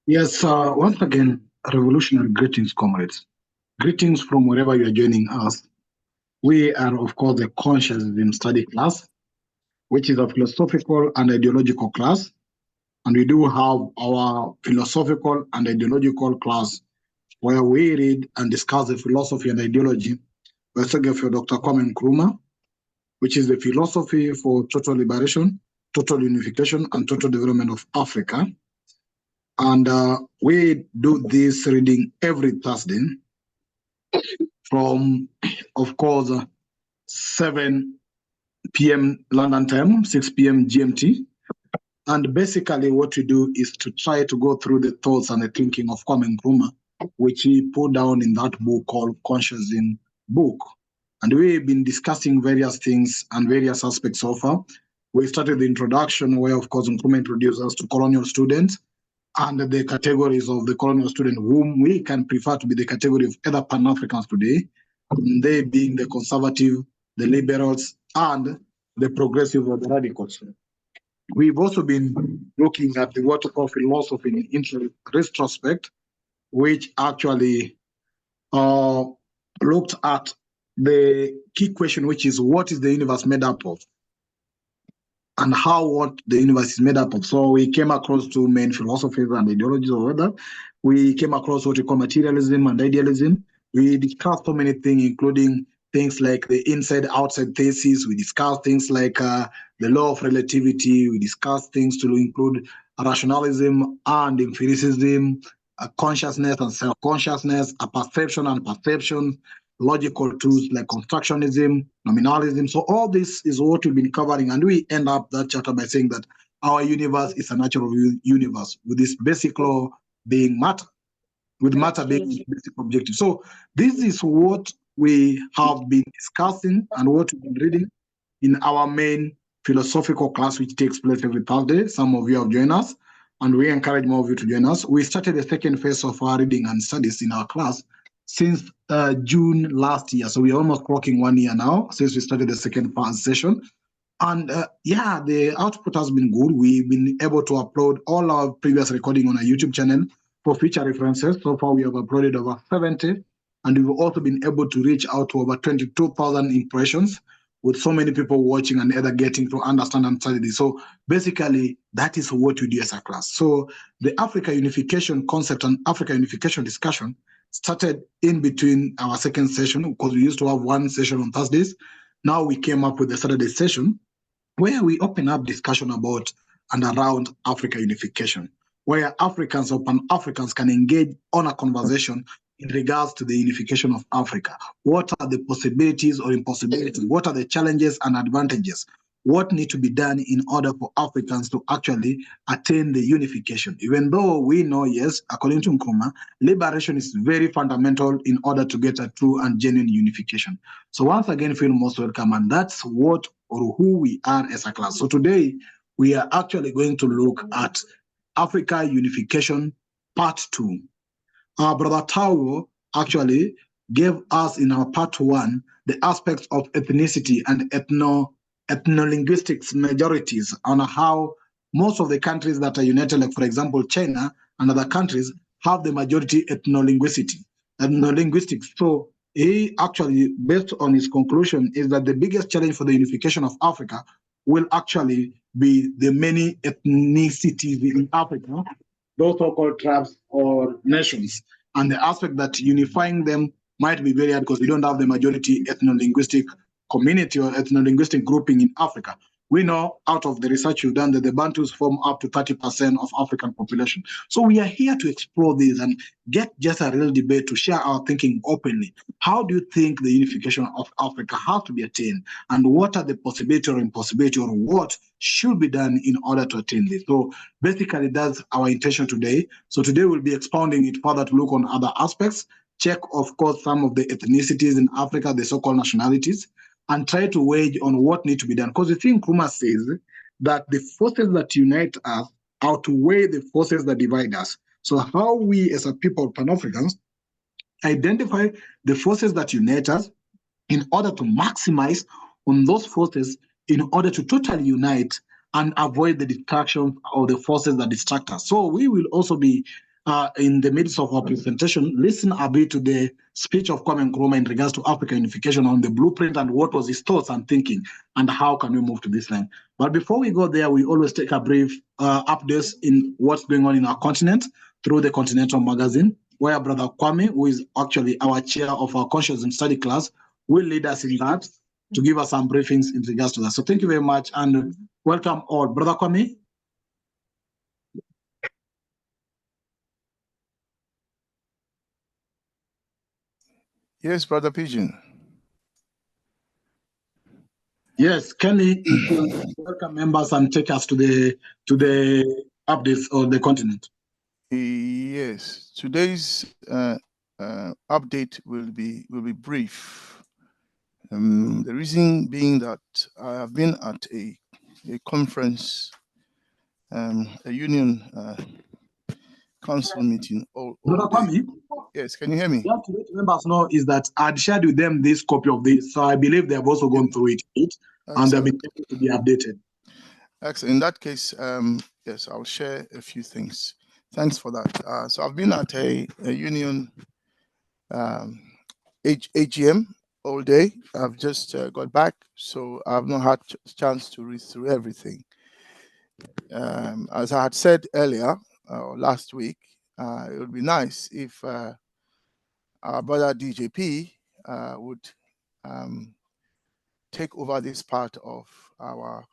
Yes, once again, revolutionary greetings, comrades. Greetings from wherever you are joining us. We are, of course, the Consciousness Study class, which is a philosophical and ideological class. And we do have our philosophical and ideological class where we read and discuss the philosophy and ideology. We're talking for Dr. Kwame Nkrumah, which is the philosophy for total liberation, total unification, and total development of Africa. And we do this reading every Thursday from, of course, 7 p.m. London time, 6 p.m. GMT. And basically what we do is to try to go through the thoughts and the thinking of Kwame Nkrumah, which he put down in that book called Conscious in Book. And we've been discussing various things and various aspects so far. We started the introduction where, of course, Nkrumah introduced us to colonial students and the categories of the colonial student, whom we can prefer to be the category of either Pan-Africans today, they being the conservative, the liberals, and the progressive or the radicals. We've also been looking at the what we call philosophy in retrospect, which actually looked at the key question, which is what is the universe made up of? And how what the universe is made up of. So we came across two main philosophies and ideologies or whether we came across what we call materialism and idealism. We discussed so many things, including things like the inside-outside thesis. We discussed things like the law of relativity. We discussed things to include rationalism and empiricism, consciousness and self-consciousness, a perception and perception, logical tools like constructionism, nominalism. So all this is what we've been covering. And we end up that chapter by saying that our universe is a natural universe with this basic law being matter, with matter being the basic objective. So this is what we have been discussing and what we've been reading in our main philosophical class, which takes place every Thursday. Some of you have joined us, and we encourage more of you to join us. We started the second phase of our reading and studies in our class since June last year. So we're almost clocking 1 year now since we started the second session. And yeah, the output has been good. We've been able to upload all our previous recording on our YouTube channel for future references. So far, we have uploaded over 70, and we've also been able to reach out to over 22,000 impressions with so many people watching and either getting to understand and study this. So basically, that is what we do as a class. So the Africa unification concept and Africa unification discussion started in between our second session because we used to have one session on Thursdays. Now we came up with the Saturday session where we open up discussion about and around Africa unification, where Africans or Pan-Africans can engage on a conversation in regards to the unification of Africa. What are the possibilities or impossibilities? What are the challenges and advantages? What needs to be done in order for Africans to actually attain the unification? Even though we know, yes, according to Nkrumah, liberation is very fundamental in order to get a true and genuine unification. So once again, feel most welcome, and that's what or who we are as a class. So today, we are actually going to look at Africa Unification Part 2. Our brother Tao actually gave us in our Part 1 the aspects of ethnicity and ethno-linguistics majorities on how most of the countries that are united, like for example, China and other countries, have the majority ethno-linguistics. So he actually, based on his conclusion, is that the biggest challenge for the unification of Africa will actually be the many ethnicities in Africa, those so-called tribes or nations, and the aspect that unifying them might be very hard because we don't have the majority ethno-linguistic community or ethno-linguistic grouping in Africa. We know out of the research you've done that the Bantus form up to 30% of African population. So we are here to explore this and get just a real debate to share our thinking openly. How do you think the unification of Africa has to be attained? And what are the possibility or impossibility or what should be done in order to attain this? So basically that's our intention today. So today we'll be expounding it further to look on other aspects, check of course some of the ethnicities in Africa, the so-called nationalities, and try to wage on what needs to be done. Because the thing Nkrumah says that the forces that unite us outweigh the forces that divide us. So how we as a people, Pan-Africans, identify the forces that unite us in order to maximize on those forces in order to totally unite and avoid the distractions or the forces that distract us. So we will also be in the midst of our presentation, listen a bit to the speech of Kwame Nkrumah in regards to Africa unification on the blueprint and what was his thoughts and thinking, and how can we move to this line. But before we go there, we always take a brief updates in what's going on in our continent through the Continental Magazine, where Brother Kwame, who is actually our chair of our Conscious and Study class, will lead us in that to give us some briefings in regards to that. So thank you very much and welcome all. Brother Kwame. Yes, Brother Pigeon. Yes, Kenny, welcome members and take us to the updates of the continent. Yes, today's update will be brief. The reason being that I have been at a conference, a union council meeting all day. Yes, can you hear me? You have to let members know is that I'd shared with them this copy of this, so I believe they have also gone through it and they'll be able to be updated. Excellent. In that case, yes, I'll share a few things. Thanks for that. So I've been at a union AGM all day. I've just got back, so I've not had a chance to read through everything. As I had said earlier, last week, it would be nice if our brother DJP would take over this part of our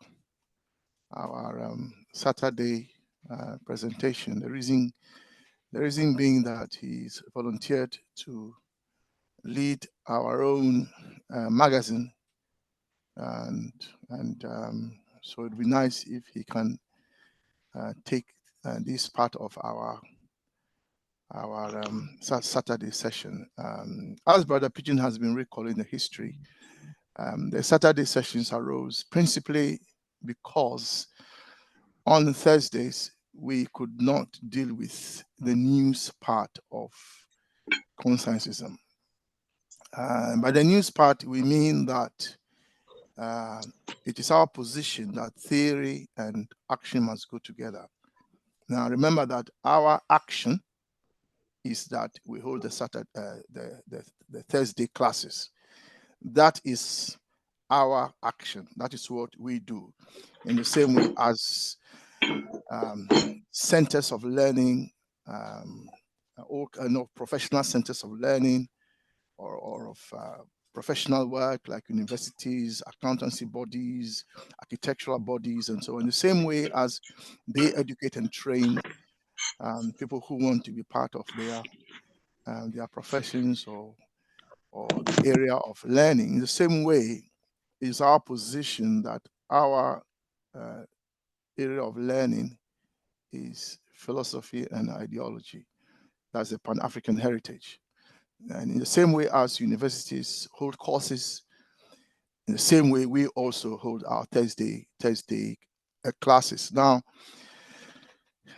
Saturday presentation. The reason being that he's volunteered to lead our own magazine, and so it'd be nice if he can take this part of our Saturday session. As Brother Pigeon has been recalling the history, the Saturday sessions arose principally because on Thursdays we could not deal with the news part of consciencism. By the news part, we mean that it is our position that theory and action must go together. Now, remember that our action is that we hold the Thursday classes. That is our action. That is what we do. In the same way as centers of learning, all kind of professional centers of learning, or of professional work like universities, accountancy bodies, architectural bodies, and so on. In the same way as they educate and train people who want to be part of their professions or the area of learning. In the same way is our position that our area of learning is philosophy and ideology. That's the Pan-African heritage. And in the same way as universities hold courses, in the same way we also hold our Thursday classes. Now,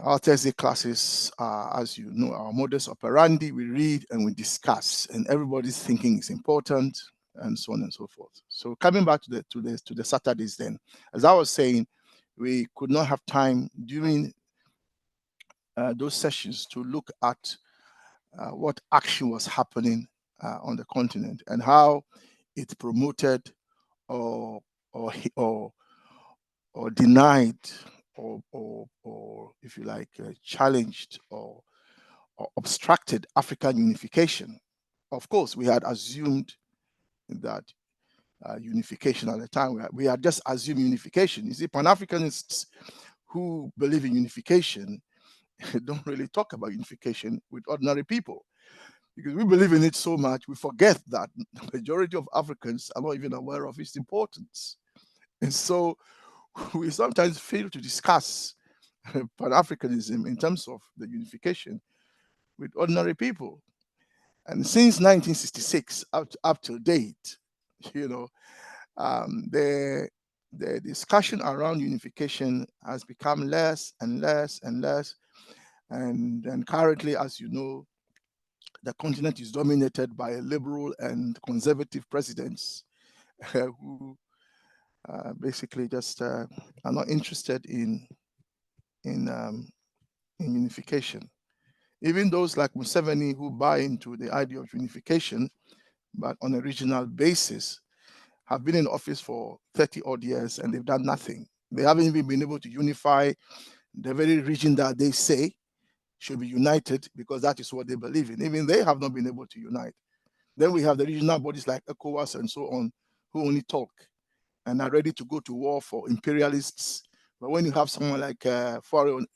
our Thursday classes are, as you know, our modus operandi. We read and we discuss, and everybody's thinking is important, and so on and so forth. So coming back to the Saturdays, then, as I was saying, we could not have time during those sessions to look at what action was happening on the continent and how it promoted or denied or if you like challenged or obstructed African unification. Of course, we had assumed that unification at the time. We had just assumed unification. You see, Pan-Africanists who believe in unification don't really talk about unification with ordinary people, because we believe in it so much, we forget that the majority of Africans are not even aware of its importance. And so we sometimes fail to discuss Pan-Africanism in terms of the unification with ordinary people. And since 1966 up to date, you know, the discussion around unification has become less and less and less. And currently, as you know, the continent is dominated by liberal and conservative presidents who basically just are not interested in unification. Even those like Museveni who buy into the idea of unification, but on a regional basis, have been in office for 30 odd years and they've done nothing. They haven't even been able to unify the very region that they say should be united, because that is what they believe in. Even they have not been able to unite. Then we have the regional bodies like ECOWAS and so on, who only talk and are ready to go to war for imperialists. But when you have someone like Fuare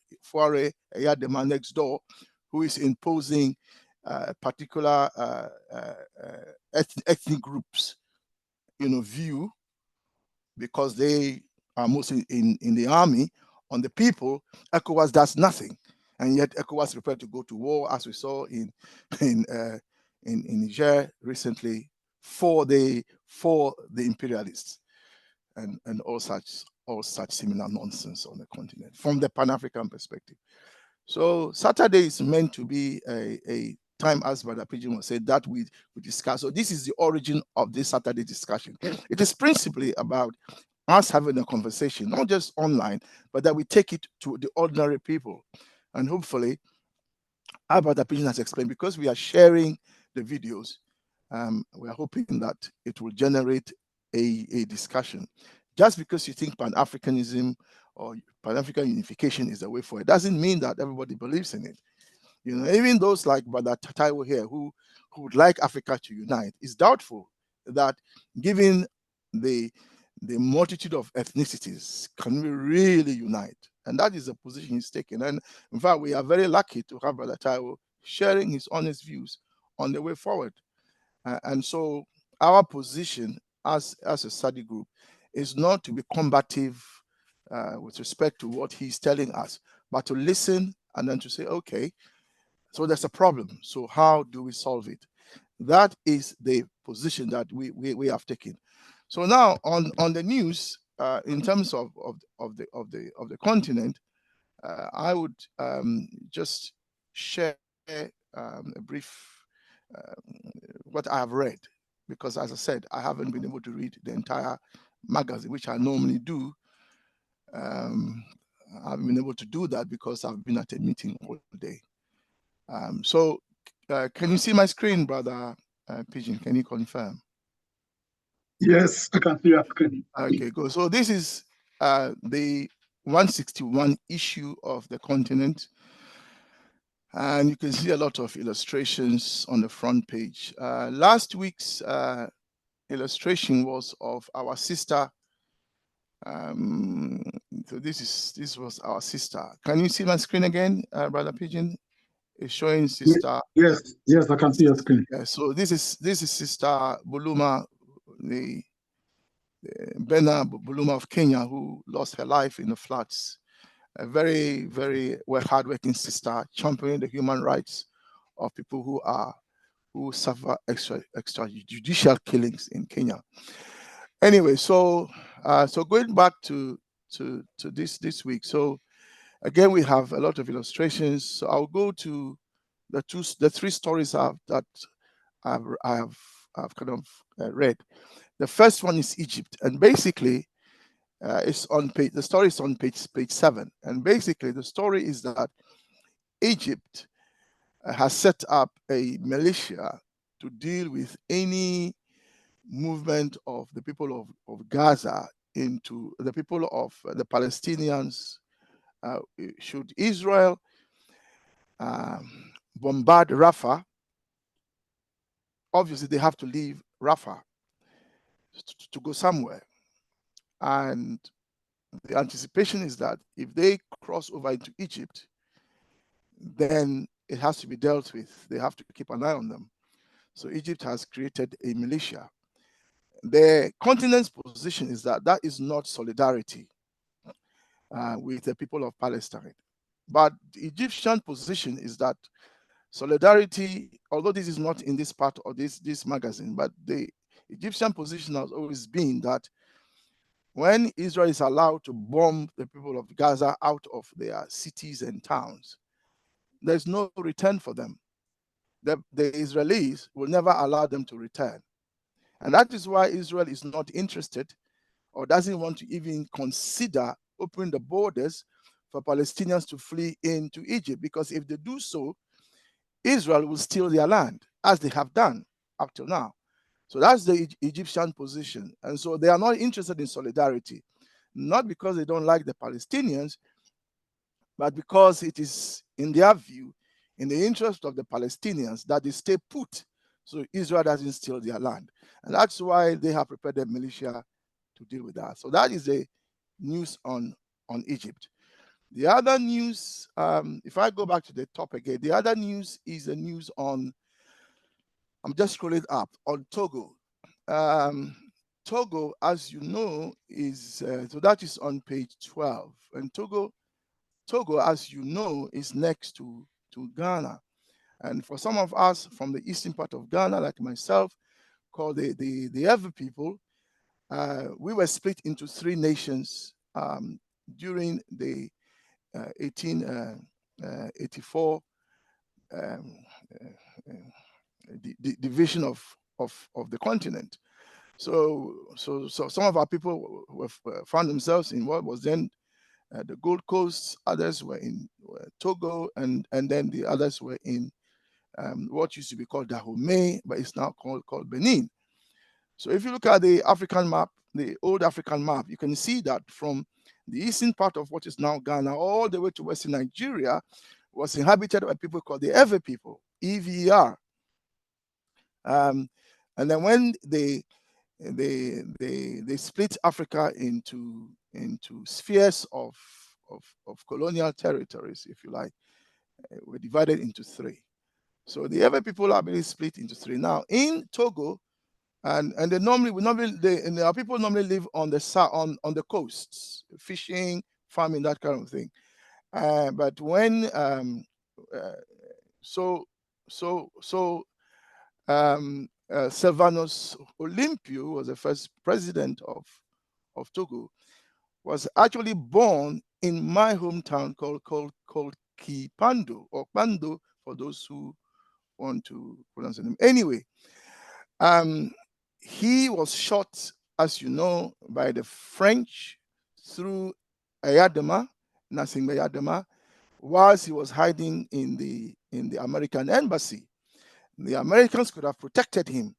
Eyadema next door, who is imposing particular ethnic groups, view, because they are mostly in the army, on the people, ECOWAS does nothing. And yet ECOWAS is prepared to go to war, as we saw in Niger recently, for the imperialists and all such similar nonsense on the continent from the Pan-African perspective. So Saturday is meant to be a time, as Brother Pigeon was saying, that we discuss. So this is the origin of this Saturday discussion. It is principally about us having a conversation, not just online, but that we take it to the ordinary people. And hopefully, as Brother Pigeon has explained, because we are sharing the videos, we are hoping that it will generate a discussion. Just because you think Pan-Africanism or Pan-African unification is the way forward, doesn't mean that everybody believes in it. Even those like Brother Taiwo here who would like Africa to unite, is doubtful that given the multitude of ethnicities, can we really unite? And that is the position he's taking. And in fact, we are very lucky to have Brother Taiwo sharing his honest views on the way forward. And so our position as a study group is not to be combative with respect to what he's telling us, but to listen and then to say, okay, so there's a problem. So how do we solve it? That is the position that we have taken. So now on the news, in terms of the continent, I would just share a brief what I have read, because as I said, I haven't been able to read the entire magazine, which I normally do. I haven't been able to do that because I've been at a meeting all day. So can you see my screen, Brother Pigeon? Can you confirm? Yes, I can see your screen. Okay, good. So this is the 161 issue of the continent. And you can see a lot of illustrations on the front page. Last week's illustration was of our sister. So this was our sister. Can you see my screen again, Brother Pigeon? It's showing sister. Yes, I can see your screen. Yeah, so this is Sister Buluma, the Bena Buluma of Kenya, who lost her life in the floods. A very, very hardworking sister, championing the human rights of people who suffer extrajudicial killings in Kenya. Anyway, so going back to this week. So again, we have a lot of illustrations. So I'll go to the three stories that I've kind of read. The first one is Egypt, and basically, it's on page. The story is on page 7, and basically, the story is that Egypt has set up a militia to deal with any movement of the people of Gaza into the people of the Palestinians. Should Israel bombard Rafah, obviously they have to leave Rafah to go somewhere. And the anticipation is that if they cross over into Egypt, then it has to be dealt with. They have to keep an eye on them. So Egypt has created a militia. The continent's position is that is not solidarity with the people of Palestine. But the Egyptian position is that solidarity, although this is not in this part of this magazine, but the Egyptian position has always been that when Israel is allowed to bomb the people of Gaza out of their cities and towns, there's no return for them. The Israelis will never allow them to return. And that is why Israel is not interested or doesn't want to even consider opening the borders for Palestinians to flee into Egypt. Because if they do so, Israel will steal their land, as they have done up till now. So that's the Egyptian position. And so they are not interested in solidarity, not because they don't like the Palestinians, but because it is, in their view, in the interest of the Palestinians that they stay put so Israel doesn't steal their land. And that's why they have prepared their militia to deal with that. So that is the news on Egypt. The other news, if I go back to the top again, the other news is the news on, I'm just scrolling up, on Togo. Togo, as you know, is, so that is on page 12. And Togo, as you know, is next to Ghana. And for some of us from the eastern part of Ghana, like myself, called the Ewe people, we were split into 3 nations during the 1884 division of the continent. So some of our people found themselves in what was then the Gold Coast, others were in Togo, and then the others were in what used to be called Dahomey, but it's now called Benin. So if you look at the African map, the old African map, you can see that from the eastern part of what is now Ghana all the way to western Nigeria was inhabited by people called the Ewe people, EVER. And then when they split Africa into spheres of colonial territories, if you like, were divided into 3. So the Ewe people are being split into 3 now. In Togo, and they our people normally live on the coasts, fishing, farming, that kind of thing. But when Sylvanus Olympio was the first president of Togo, was actually born in my hometown called Kipando, or Pando for those who want to pronounce the name. Anyway, he was shot, as you know, by the French through Ayadema, Nassim Ayadema, whilst he was hiding in the American embassy. The Americans could have protected him,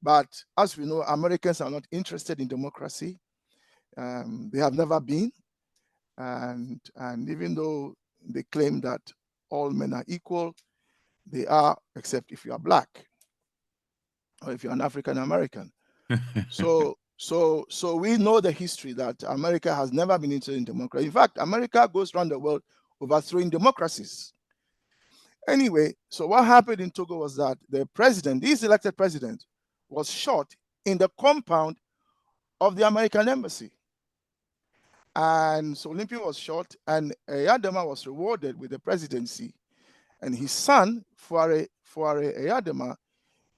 but as we know, Americans are not interested in democracy. They have never been, and even though they claim that all men are equal, they are, except if you are black or if you're an African American. So we know the history that America has never been interested in democracy. In fact, America goes around the world overthrowing democracies. Anyway, so what happened in Togo was that the president, this elected president, was shot in the compound of the American embassy. And so Olympia was shot, and Ayadema was rewarded with the presidency. And his son, Fuare Ayadema,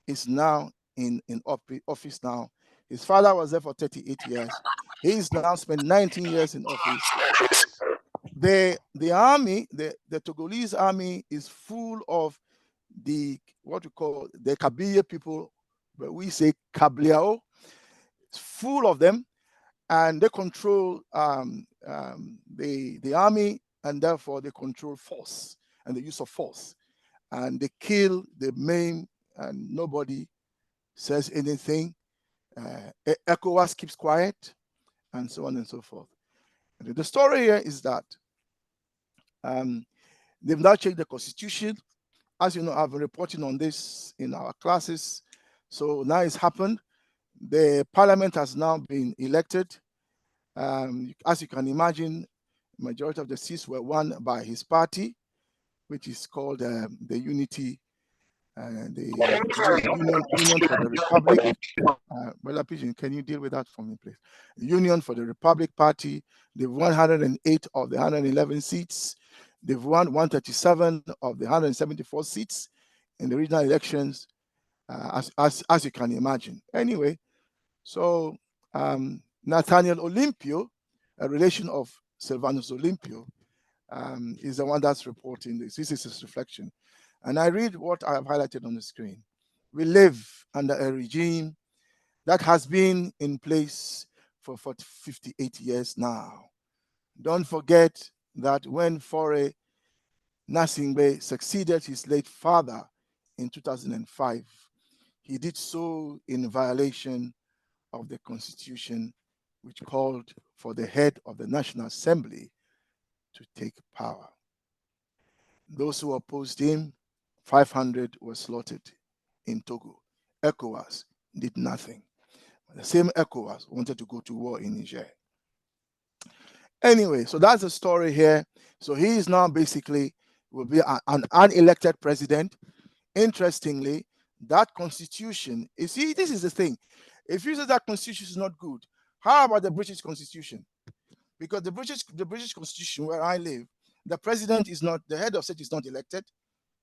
is now in office now. His father was there for 38 years. He's now spent 19 years in office. The army, the Togolese army, is full of what we call the Kabylie people, but we say Kabliao. It's full of them, and they control the army, and therefore they control force and the use of force. And they kill, they maim, and nobody says anything. ECOWAS keeps quiet, and so on and so forth. And the story here is that they've now changed the constitution. As you know, I've been reporting on this in our classes. So now it's happened. The parliament has now been elected. As you can imagine, the majority of the seats were won by his party, which is called the Unity, the Union for the Republic. Brother Pigeon, can you deal with that for me, please? Union for the Republic Party. They've won 108 of the 111 seats. They've won 137 of the 174 seats in the regional elections, as you can imagine. Anyway, so Nathaniel Olympio, a relation of Sylvanus Olympio, is the one that's reporting this. This is his reflection. And I read what I have highlighted on the screen. We live under a regime that has been in place for 58 years now. Don't forget that when Faure Nasingbe succeeded his late father in 2005. He did so in violation of the Constitution, which called for the head of the National Assembly to take power. Those who opposed him, 500 were slaughtered in Togo. ECOWAS did nothing. The same ECOWAS wanted to go to war in Niger. Anyway, so that's the story here. So he is now basically will be an unelected president. Interestingly, that constitution, you see, this is the thing. If you say that constitution is not good, how about the British Constitution? Because the British Constitution, where I live, the president is not, the head of state is not elected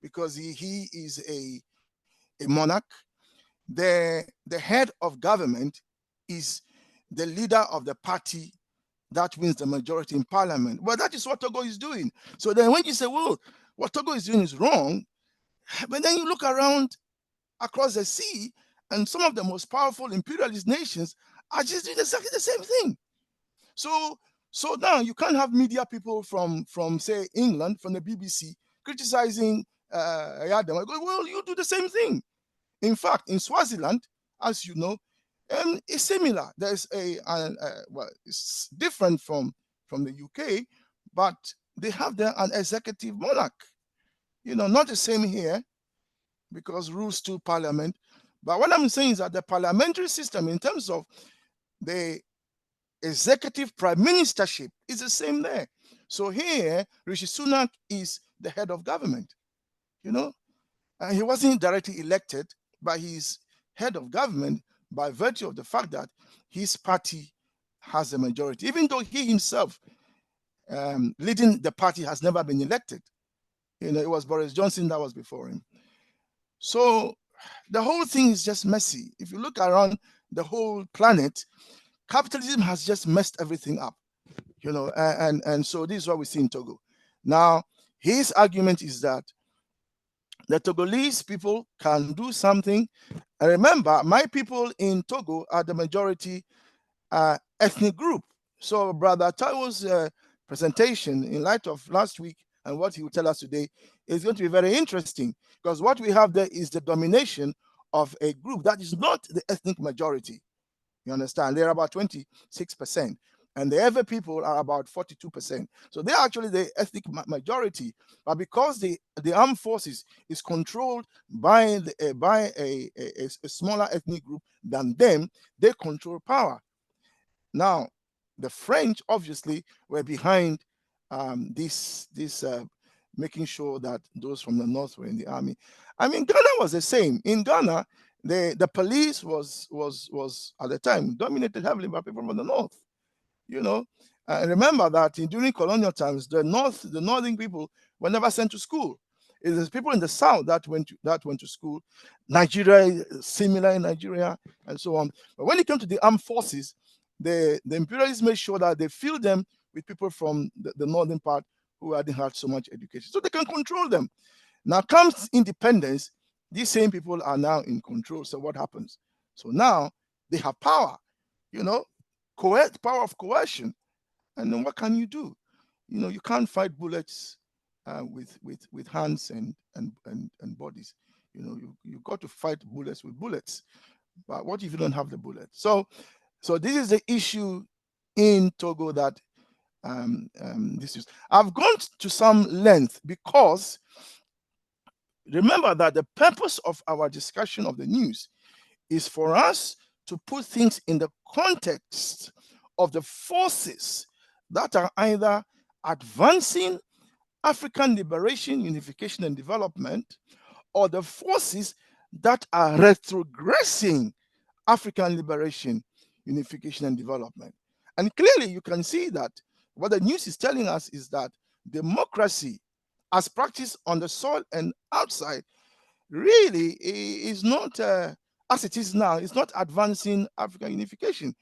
because he is a monarch. The head of government is the leader of the party that wins the majority in parliament. Well, that is what Togo is doing. So then when you say, well, what Togo is doing is wrong, but then you look around across the sea, and some of the most powerful imperialist nations are just doing exactly the same thing. So now you can't have media people from say England, from the BBC, criticizing Yadam. I go, well, you do the same thing. In fact, in Swaziland, as you know, it's similar. There's well, it's different from the UK, but they have there an executive monarch. You know, not the same here, because rules to parliament. But what I'm saying is that the parliamentary system, in terms of the executive prime ministership, is the same there. So here, Rishi Sunak is the head of government, you know, and he wasn't directly elected, but he's head of government by virtue of the fact that his party has a majority, even though he himself, leading the party, has never been elected. You know, it was Boris Johnson that was before him. So the whole thing is just messy. If you look around the whole planet, capitalism has just messed everything up, you know, and so this is what we see in Togo. Now, his argument is that the Togolese people can do something. And remember, my people in Togo are the majority ethnic group. So Brother Taiwo's presentation, in light of last week and what he will tell us today, is going to be very interesting, because what we have there is the domination of a group that is not the ethnic majority. You understand? They're about 26%, and the Ewe people are about 42%. So they're actually the ethnic majority, but because the armed forces is controlled by a smaller ethnic group than them, they control power. Now, the French obviously were behind this making sure that those from the north were in the army. I mean, Ghana was the same. In Ghana, the police was at the time dominated heavily by people from the north. You know, remember that during colonial times, the northern people were never sent to school. It is people in the south that went to school. Nigeria, similar in Nigeria, and so on. But when it came to the armed forces, the imperialists made sure that they filled them with people from the northern part who hadn't had so much education, so they can control them. Now comes independence, these same people are now in control. So what happens? So now they have power, you know, power of coercion. And then what can you do? You know, you can't fight bullets with hands and bodies. You know, you've got to fight bullets with bullets. But what if you don't have the bullet? So this is the issue in Togo that this is. I've gone to some length because remember that the purpose of our discussion of the news is for us to put things in the context of the forces that are either advancing African liberation, unification, and development, or the forces that are retrogressing African liberation, unification, and development. And clearly you can see that what the news is telling us is that democracy as practiced on the soil and outside really is not, as it is now, it's not advancing African unification,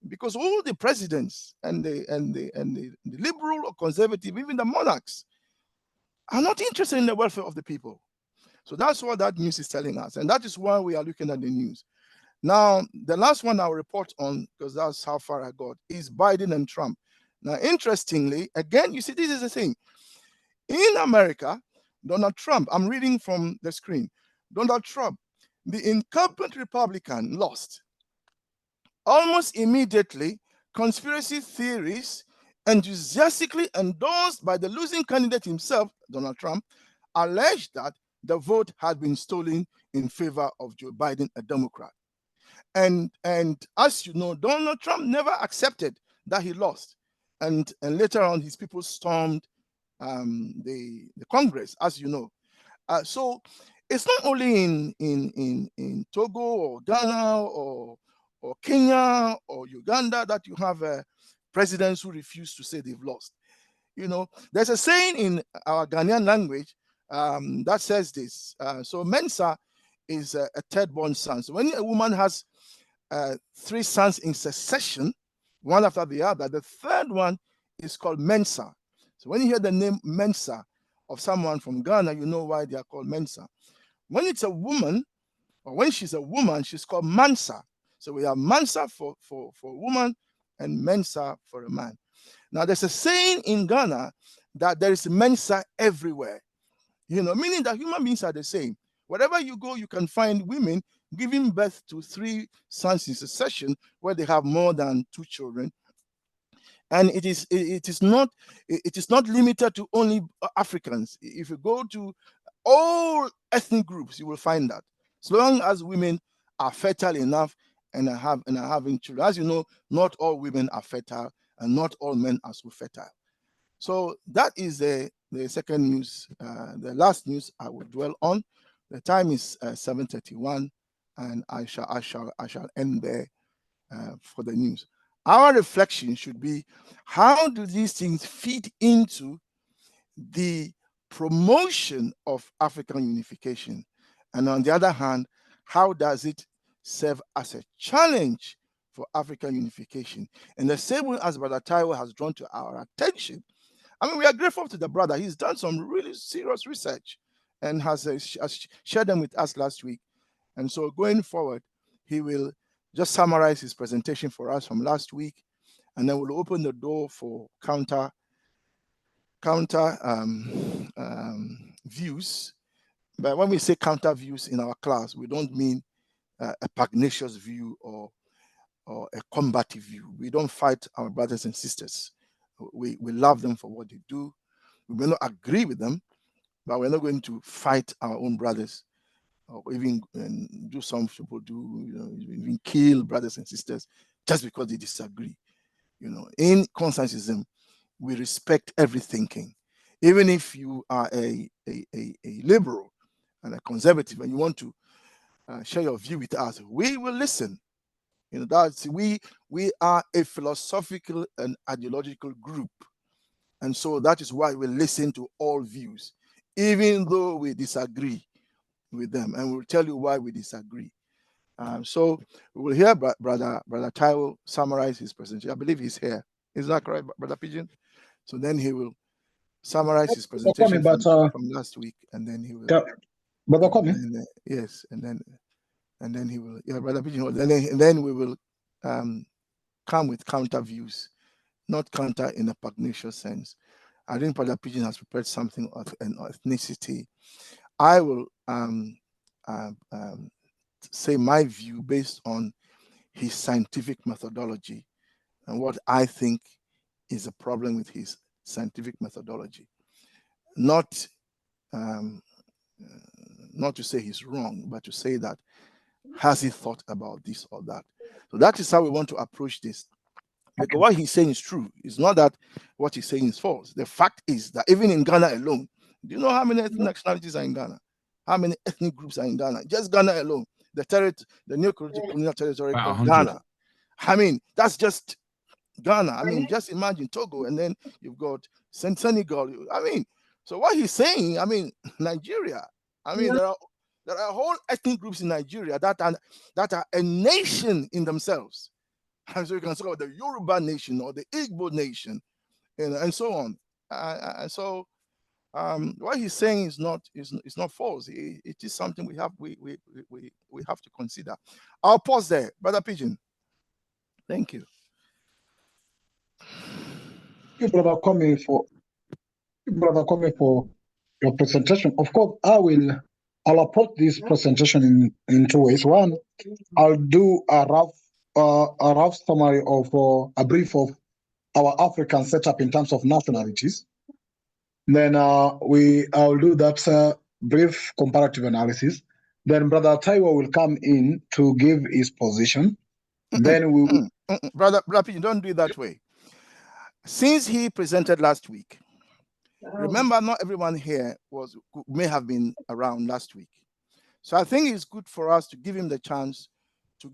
because all the presidents and the liberal or conservative, even the monarchs, are not interested in the welfare of the people. So that's what that news is telling us, and that is why we are looking at the news. Now, the last one I'll report on, because that's how far I got, is Biden and Trump. Now, interestingly, again, you see, this is the thing. In America, Donald Trump, I'm reading from the screen, Donald Trump, the incumbent Republican, lost. Almost immediately, conspiracy theories enthusiastically endorsed by the losing candidate himself, Donald Trump, alleged that the vote had been stolen in favor of Joe Biden, a Democrat. And as you know, Donald Trump never accepted that he lost. And later on, his people stormed the Congress, as you know. So it's not only in Togo or Ghana or Kenya or Uganda that you have presidents who refuse to say they've lost. You know, there's a saying in our Ghanaian language that says this. So Mensa is a third-born son. So when a woman has 3 sons in succession, one after the other, the third one is called Mensa. So when you hear the name Mensa of someone from Ghana, you know why they are called Mensa. When it's a woman, or when she's a woman, she's called Mansa. So we have Mansa for a woman and Mensa for a man. Now there's a saying in Ghana that there is Mensa everywhere, you know, meaning that human beings are the same. Wherever you go, you can find women giving birth to 3 sons in succession where they have more than 2 children. And it is not limited to only Africans. If you go to all ethnic groups, you will find that. As long as women are fertile enough and are having children. As you know, not all women are fertile and not all men are so fertile. So that is the second news, the last news I will dwell on. The time is 7:31, and I shall end there for the news. Our reflection should be, how do these things feed into the promotion of African unification? And on the other hand, how does it serve as a challenge for African unification? And the same way as Brother Taiwo has drawn to our attention, I mean, we are grateful to the brother. He's done some really serious research and has shared them with us last week. And so going forward, he will just summarize his presentation for us from last week, and then we'll open the door for counter views. But when we say counter views in our class, we don't mean a pugnacious view or a combative view. We don't fight our brothers and sisters. We love them for what they do. We may not agree with them, but we're not going to fight our own brothers, or even do some people do, you know, even kill brothers and sisters just because they disagree. You know, in Constantism, we respect every thinking. Even if you are a liberal and a conservative and you want to share your view with us, we will listen. You know, that's we are a philosophical and ideological group. And so that is why we listen to all views, even though we disagree with them. And we'll tell you why we disagree. So we will hear Brother Taiwo summarize his presentation. I believe he's here. Is that correct, Brother Pigeon? So then he will summarize his presentation from last week, and then he will. Brother Kwame? Yes, and then he will. Yeah, Brother Pigeon. And then we will come with counter views, not counter in a pugnacious sense. I think Brother Pigeon has prepared something of an ethnicity. I will say my view based on his scientific methodology and what I think is a problem with his scientific methodology. Not to say he's wrong, but to say that, has he thought about this or that? So that is how we want to approach this. Because what he's saying is true. It's not that what he's saying is false. The fact is that even in Ghana alone, do you know how many ethnic nationalities are in Ghana? How many ethnic groups are in Ghana? Just Ghana alone, the neo-colonial territory called Ghana. I mean, that's just Ghana. I mean, just imagine Togo, and then you've got Senegal. I mean, so what he's saying, I mean, Nigeria. I mean, there are whole ethnic groups in Nigeria that are a nation in themselves. And so you can talk about the Yoruba nation or the Igbo nation, and so on. And so what he's saying is not false. It is something we have to consider. I'll pause there, Brother Pigeon. Thank you. Thank you, Brother Kwame, for Brother Kome, for your presentation. Of course, I'll approach this presentation in two ways. One, I'll do a rough summary of a brief of our African setup in terms of nationalities. Then I'll do that brief comparative analysis. Then Brother Taiwo will come in to give his position. Then we will... Brother Pidgin, don't do it that way. Since he presented last week, remember, not everyone here may have been around last week. So I think it's good for us to give him the chance to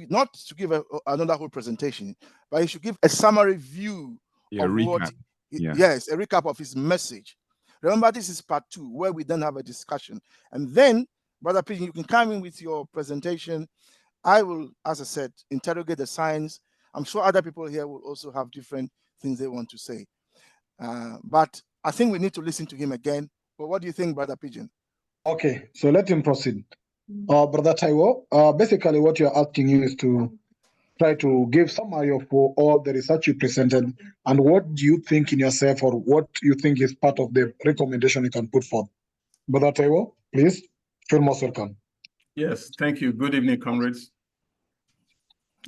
not to give another whole presentation, but he should give a summary view of what, yes, a recap of his message. Remember, this is part 2, where we then have a discussion. And then, Brother Pidgin, you can come in with your presentation. I will, as I said, interrogate the science. I'm sure other people here will also have different things they want to say. But I think we need to listen to him again. But what do you think, Brother Pidgin? Okay, so let him proceed. Brother Taiwo, basically what you're asking you is to try to give summary of all the research you presented and what do you think in yourself, or what you think is part of the recommendation you can put forth. Brother Taiwo, please, feel most welcome. Yes, thank you. Good evening, comrades.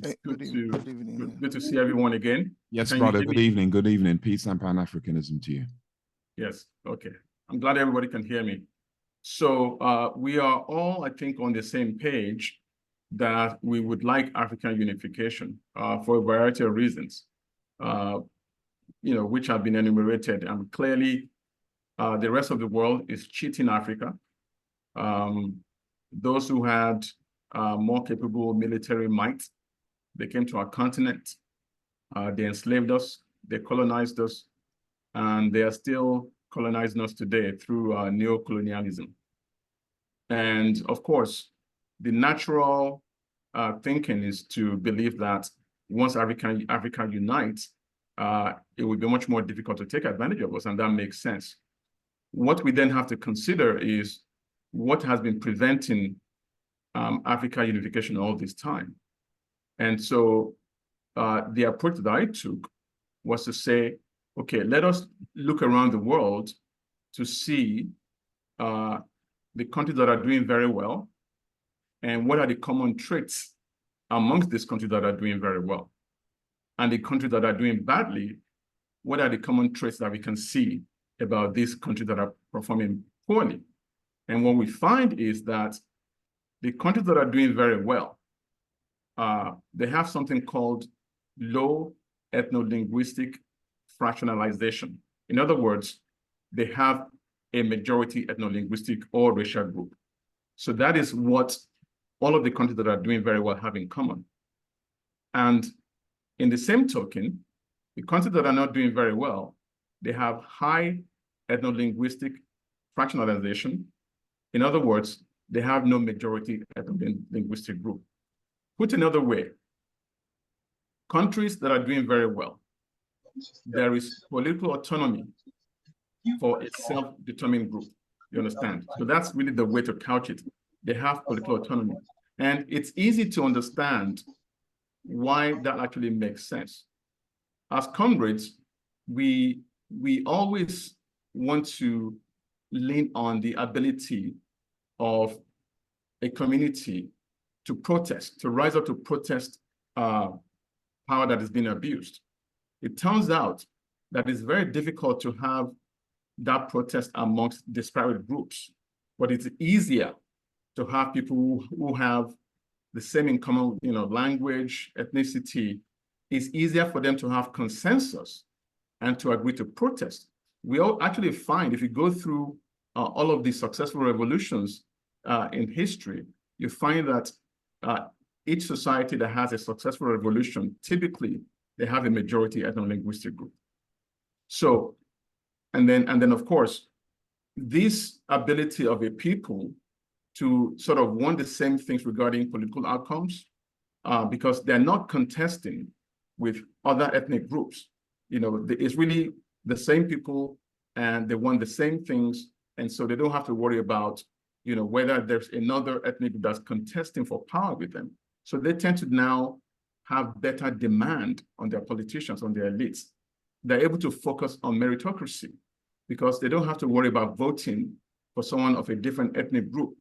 Good evening. Good to see everyone again. Yes, brother. Good evening. Good evening. Peace and Pan-Africanism to you. Yes. Okay. I'm glad everybody can hear me. So we are all, I think, on the same page that we would like African unification for a variety of reasons, which have been enumerated. And clearly, the rest of the world is cheating Africa. Those who had more capable military might, they came to our continent, they enslaved us, they colonized us, and they are still colonizing us today through neo-colonialism. And of course, the natural thinking is to believe that once Africa unites, it will be much more difficult to take advantage of us, and that makes sense. What we then have to consider is what has been preventing Africa unification all this time. And so the approach that I took was to say, okay, let us look around the world to see the countries that are doing very well and what are the common traits amongst these countries that are doing very well. And the countries that are doing badly, what are the common traits that we can see about these countries that are performing poorly? And what we find is that the countries that are doing very well, they have something called low ethno-linguistic fractionalization. In other words, they have a majority ethno-linguistic or racial group. So that is what all of the countries that are doing very well have in common. And in the same token, the countries that are not doing very well, they have high ethno-linguistic fractionalization. In other words, they have no majority ethno-linguistic group. Put another way, countries that are doing very well, there is political autonomy for a self-determined group, you understand? So that's really the way to couch it. They have political autonomy. And it's easy to understand why that actually makes sense. As comrades, we always want to lean on the ability of a community to protest, to rise up to protest power that is being abused. It turns out that it's very difficult to have that protest amongst disparate groups, but it's easier to have people who have the same in common, language, ethnicity. It's easier for them to have consensus and to agree to protest. We all actually find, if you go through all of these successful revolutions in history, you find that each society that has a successful revolution, typically they have a majority ethno-linguistic group. So, and then of course, this ability of a people to sort of want the same things regarding political outcomes, because they're not contesting with other ethnic groups. It's really the same people and they want the same things. And so they don't have to worry about, whether there's another ethnic group that's contesting for power with them. So they tend to now have better demand on their politicians, on their elites. They're able to focus on meritocracy. because they don't have to worry about voting for someone of a different ethnic group.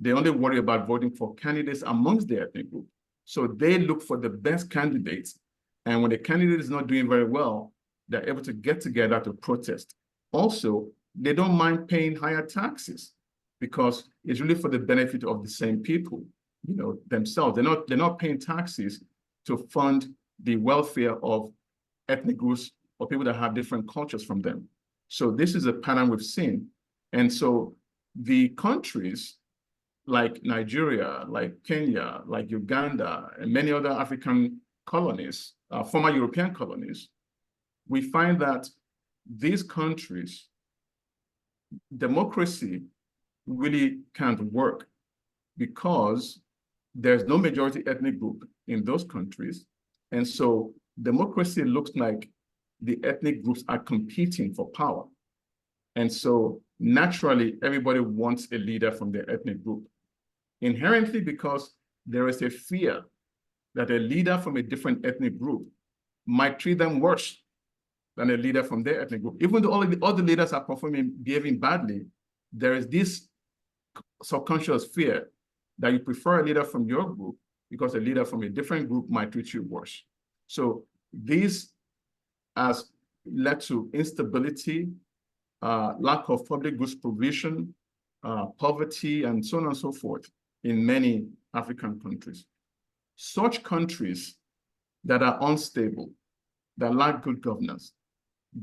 They only worry about voting for candidates amongst their ethnic group. So they look for the best candidates. And when the candidate is not doing very well, they're able to get together to protest. Also, they don't mind paying higher taxes because it's really for the benefit of the same people, themselves. They're not paying taxes to fund the welfare of ethnic groups or people that have different cultures from them. So this is a pattern we've seen. And so the countries like Nigeria, like Kenya, like Uganda, and many other African colonies, former European colonies, we find that these countries, democracy really can't work because there's no majority ethnic group in those countries. And so democracy looks like the ethnic groups are competing for power. And so naturally, everybody wants a leader from their ethnic group. Inherently, because there is a fear that a leader from a different ethnic group might treat them worse than a leader from their ethnic group. Even though all the other leaders are behaving badly, there is this subconscious fear that you prefer a leader from your group because a leader from a different group might treat you worse. So this has led to instability, lack of public goods provision, poverty, and so on and so forth in many African countries. Such countries that are unstable, that lack good governance,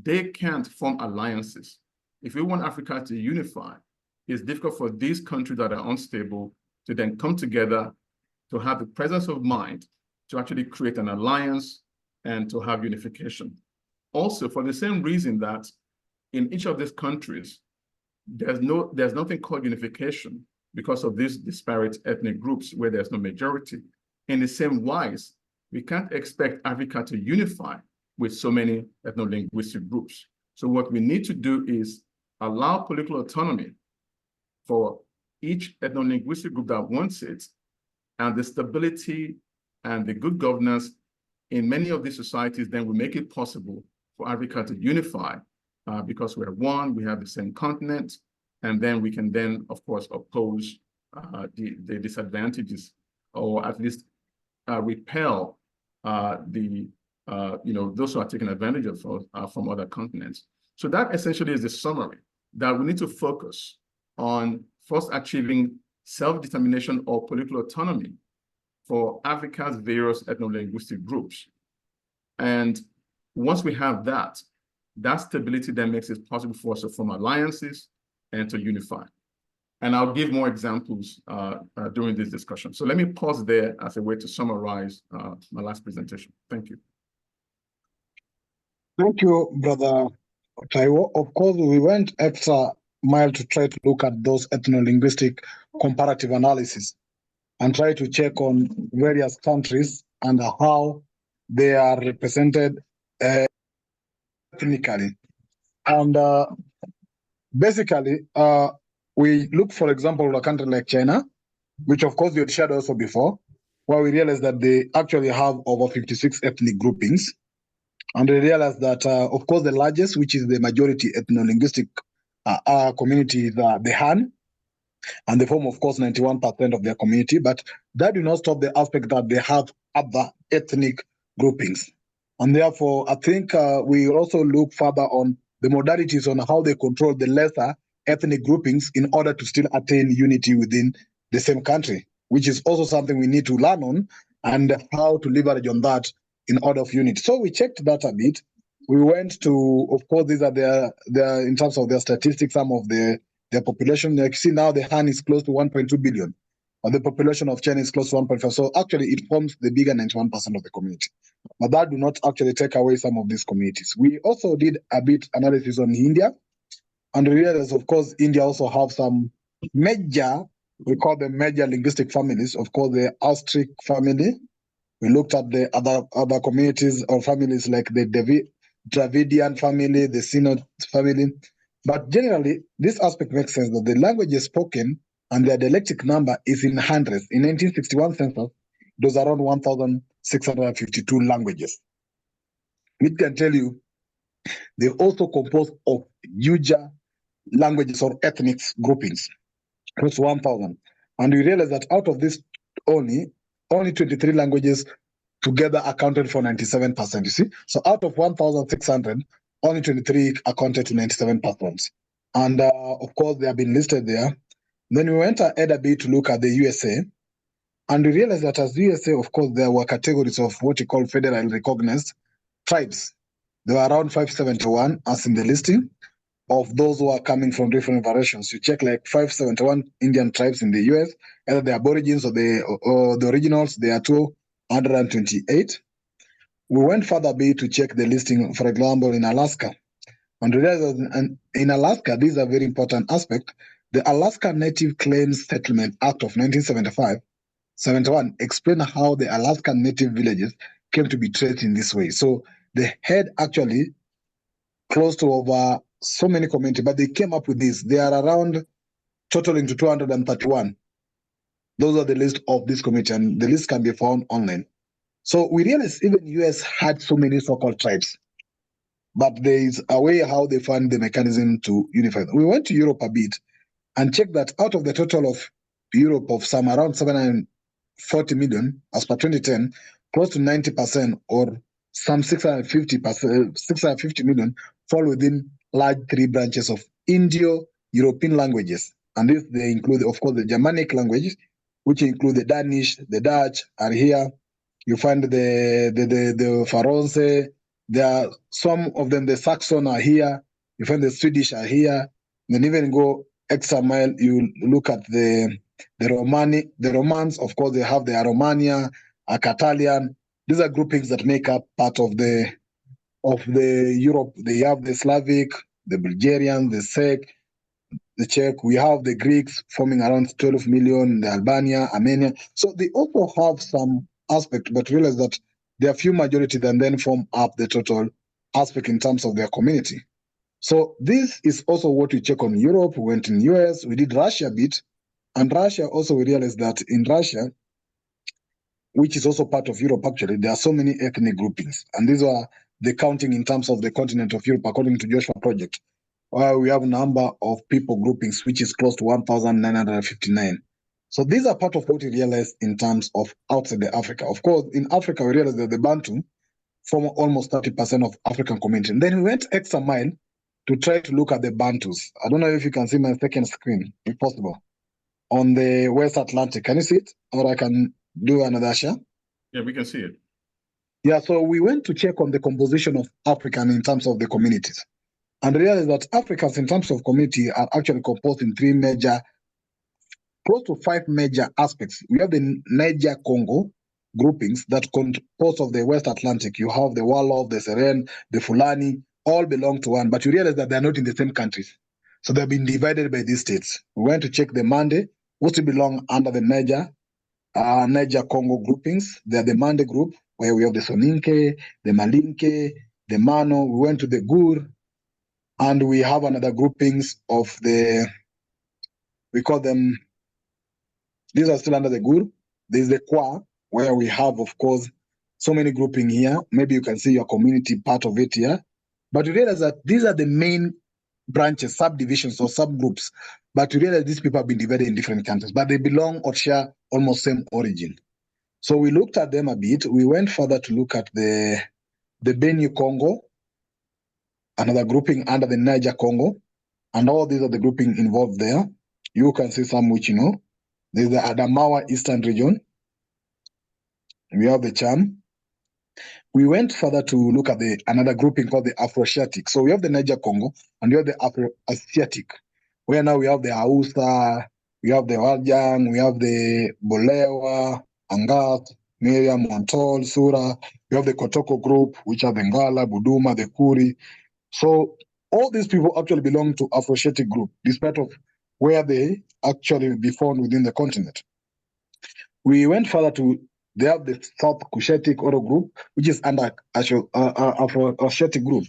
they can't form alliances. If we want Africa to unify, it's difficult for these countries that are unstable to then come together to have the presence of mind to actually create an alliance and to have unification. Also, for the same reason that in each of these countries, there's nothing called unification because of these disparate ethnic groups where there's no majority. In the same wise, we can't expect Africa to unify with so many ethno-linguistic groups. So what we need to do is allow political autonomy for each ethno-linguistic group that wants it, and the stability and the good governance in many of these societies then will make it possible for Africa to unify because we're one, we have the same continent, and then we can then, of course, oppose the disadvantages, or at least repel those who are taking advantage of from other continents. So that essentially is the summary, that we need to focus on first achieving self-determination or political autonomy for Africa's various ethno-linguistic groups. And once we have that stability then makes it possible for us to form alliances and to unify. And I'll give more examples during this discussion. So let me pause there as a way to summarize my last presentation. Thank you. Thank you, Brother Taiwo. Of course, we went extra mile to try to look at those ethno-linguistic comparative analysis and try to check on various countries and how they are represented ethnically. And basically, we look, for example, at a country like China, which of course you had shared also before, where we realized that they actually have over 56 ethnic groupings. And we realized that, of course, the largest, which is the majority ethno-linguistic community, is the Han, and they form, of course, 91% of their community. But that do not stop the aspect that they have other ethnic groupings. And therefore, I think we also look further on the modalities on how they control the lesser ethnic groupings in order to still attain unity within the same country, which is also something we need to learn on, and how to leverage on that in order of unity. So we checked that a bit. We went to, of course, these are their in terms of their statistics, some of their population. Like you see now, the Han is close to 1.2 billion, and the population of China is close to 1.5. So actually, it forms the bigger 91% of the community. But that do not actually take away some of these communities. We also did a bit analysis on India, and we realized, of course, India also have some major, we call them major linguistic families. Of course, the Austric family. We looked at the other communities or families like the Dravidian family, the Sinot family. But generally, this aspect makes sense that the language is spoken and their dialectic number is in hundreds. In 1961 census, it was around 1,652 languages. It can tell you They also composed of huger languages or ethnic groupings, close to 1,000. And we realized that out of this, only 23 languages together accounted for 97%. You see, so out of 1,600, only 23 accounted to 97%. And of course, they have been listed there. Then we went ahead a bit to look at the USA, and we realized that as USA, of course, there were categories of what you call federally recognized tribes. There were around 571 as in the listing of those who are coming from different variations. You check like 571 Indian tribes in the US, either the Aborigines or the originals, there are 228. We went further a bit to check the listing, for example, in Alaska. And in Alaska, this is a very important aspect. The Alaska Native Claims Settlement Act of 1971 explain how the Alaskan Native villages came to be treated in this way. So they had actually close to over so many communities, but they came up with this. They are around totaling to 231. Those are the list of this community, and the list can be found online. So we realized even US had so many so-called tribes, but there is a way how they find the mechanism to unify them. We went to Europe a bit and checked that out of the total of Europe of some around 740 million, as per 2010, close to 90% or some 650 million fall within large three branches of Indo-European languages. And this, they include, of course, the Germanic languages, which include the Danish, the Dutch are here. You find the Faroese. There are some of them, the Saxon are here. You find the Swedish are here. Then even go extra mile, you look at the Romans, of course, they have the Romania, Catalan. These are groupings that make up part of the Europe. They have the Slavic, the Bulgarian, the Czech. We have the Greeks forming around 12 million, the Albania, Armenia. So they also have some aspect, but realize that there are few majority that then form up the total aspect in terms of their community. So this is also what we check on Europe. We went in US, we did Russia a bit, and Russia also we realized that in Russia, which is also part of Europe actually, there are so many ethnic groupings, and these are the counting in terms of the continent of Europe according to Joshua Project. We have a number of people groupings, which is close to 1,959. So these are part of what we realized in terms of outside the Africa. Of course, in Africa, we realized that the Bantu form almost 30% of African community. And then we went extra mile to try to look at the Bantus. I don't know if you can see my second screen, if possible, on the West Atlantic. Can you see it? Or I can do another share? Yeah, we can see it. Yeah, so we went to check on the composition of African in terms of the communities. And realized that Africans in terms of community are actually composed in close to five major aspects. We have the Niger-Congo groupings that compose of the West Atlantic. You have the Wolof, the Seren, the Fulani, all belong to one, but you realize that they're not in the same countries. So they've been divided by these states. We went to check the Mande, which belong under the Niger-Congo groupings. They're the Mande group, where we have the Soninke, the Malinke, the Mano. We went to the Gur, and we have another groupings of we call them, these are still under the Gur. There's the Kwa, where we have, of course, so many grouping here. Maybe you can see your community part of it here. But you realize that these are the main branches, subdivisions or subgroups. But you realize these people have been divided in different countries, but they belong or share almost same origin. So we looked at them a bit. We went further to look at the Benue Congo, another grouping under the Niger Congo, and all these are the grouping involved there. You can see some which you know. There's the Adamawa Eastern region. We have the Cham. We went further to look at another grouping called the Afroasiatic. So we have the Niger Congo and we have the Afroasiatic, where now we have the Hausa, we have the Wajang, we have the Bolewa, Angat, Miriam, Montol, Sura. We have the Kotoko group, which are the Ngala, Buduma, the Kuri. So all these people actually belong to Afroasiatic group, despite of where they actually be found within the continent. We went further to, they have the South Cushitic Oro group, which is under Afroasiatic group.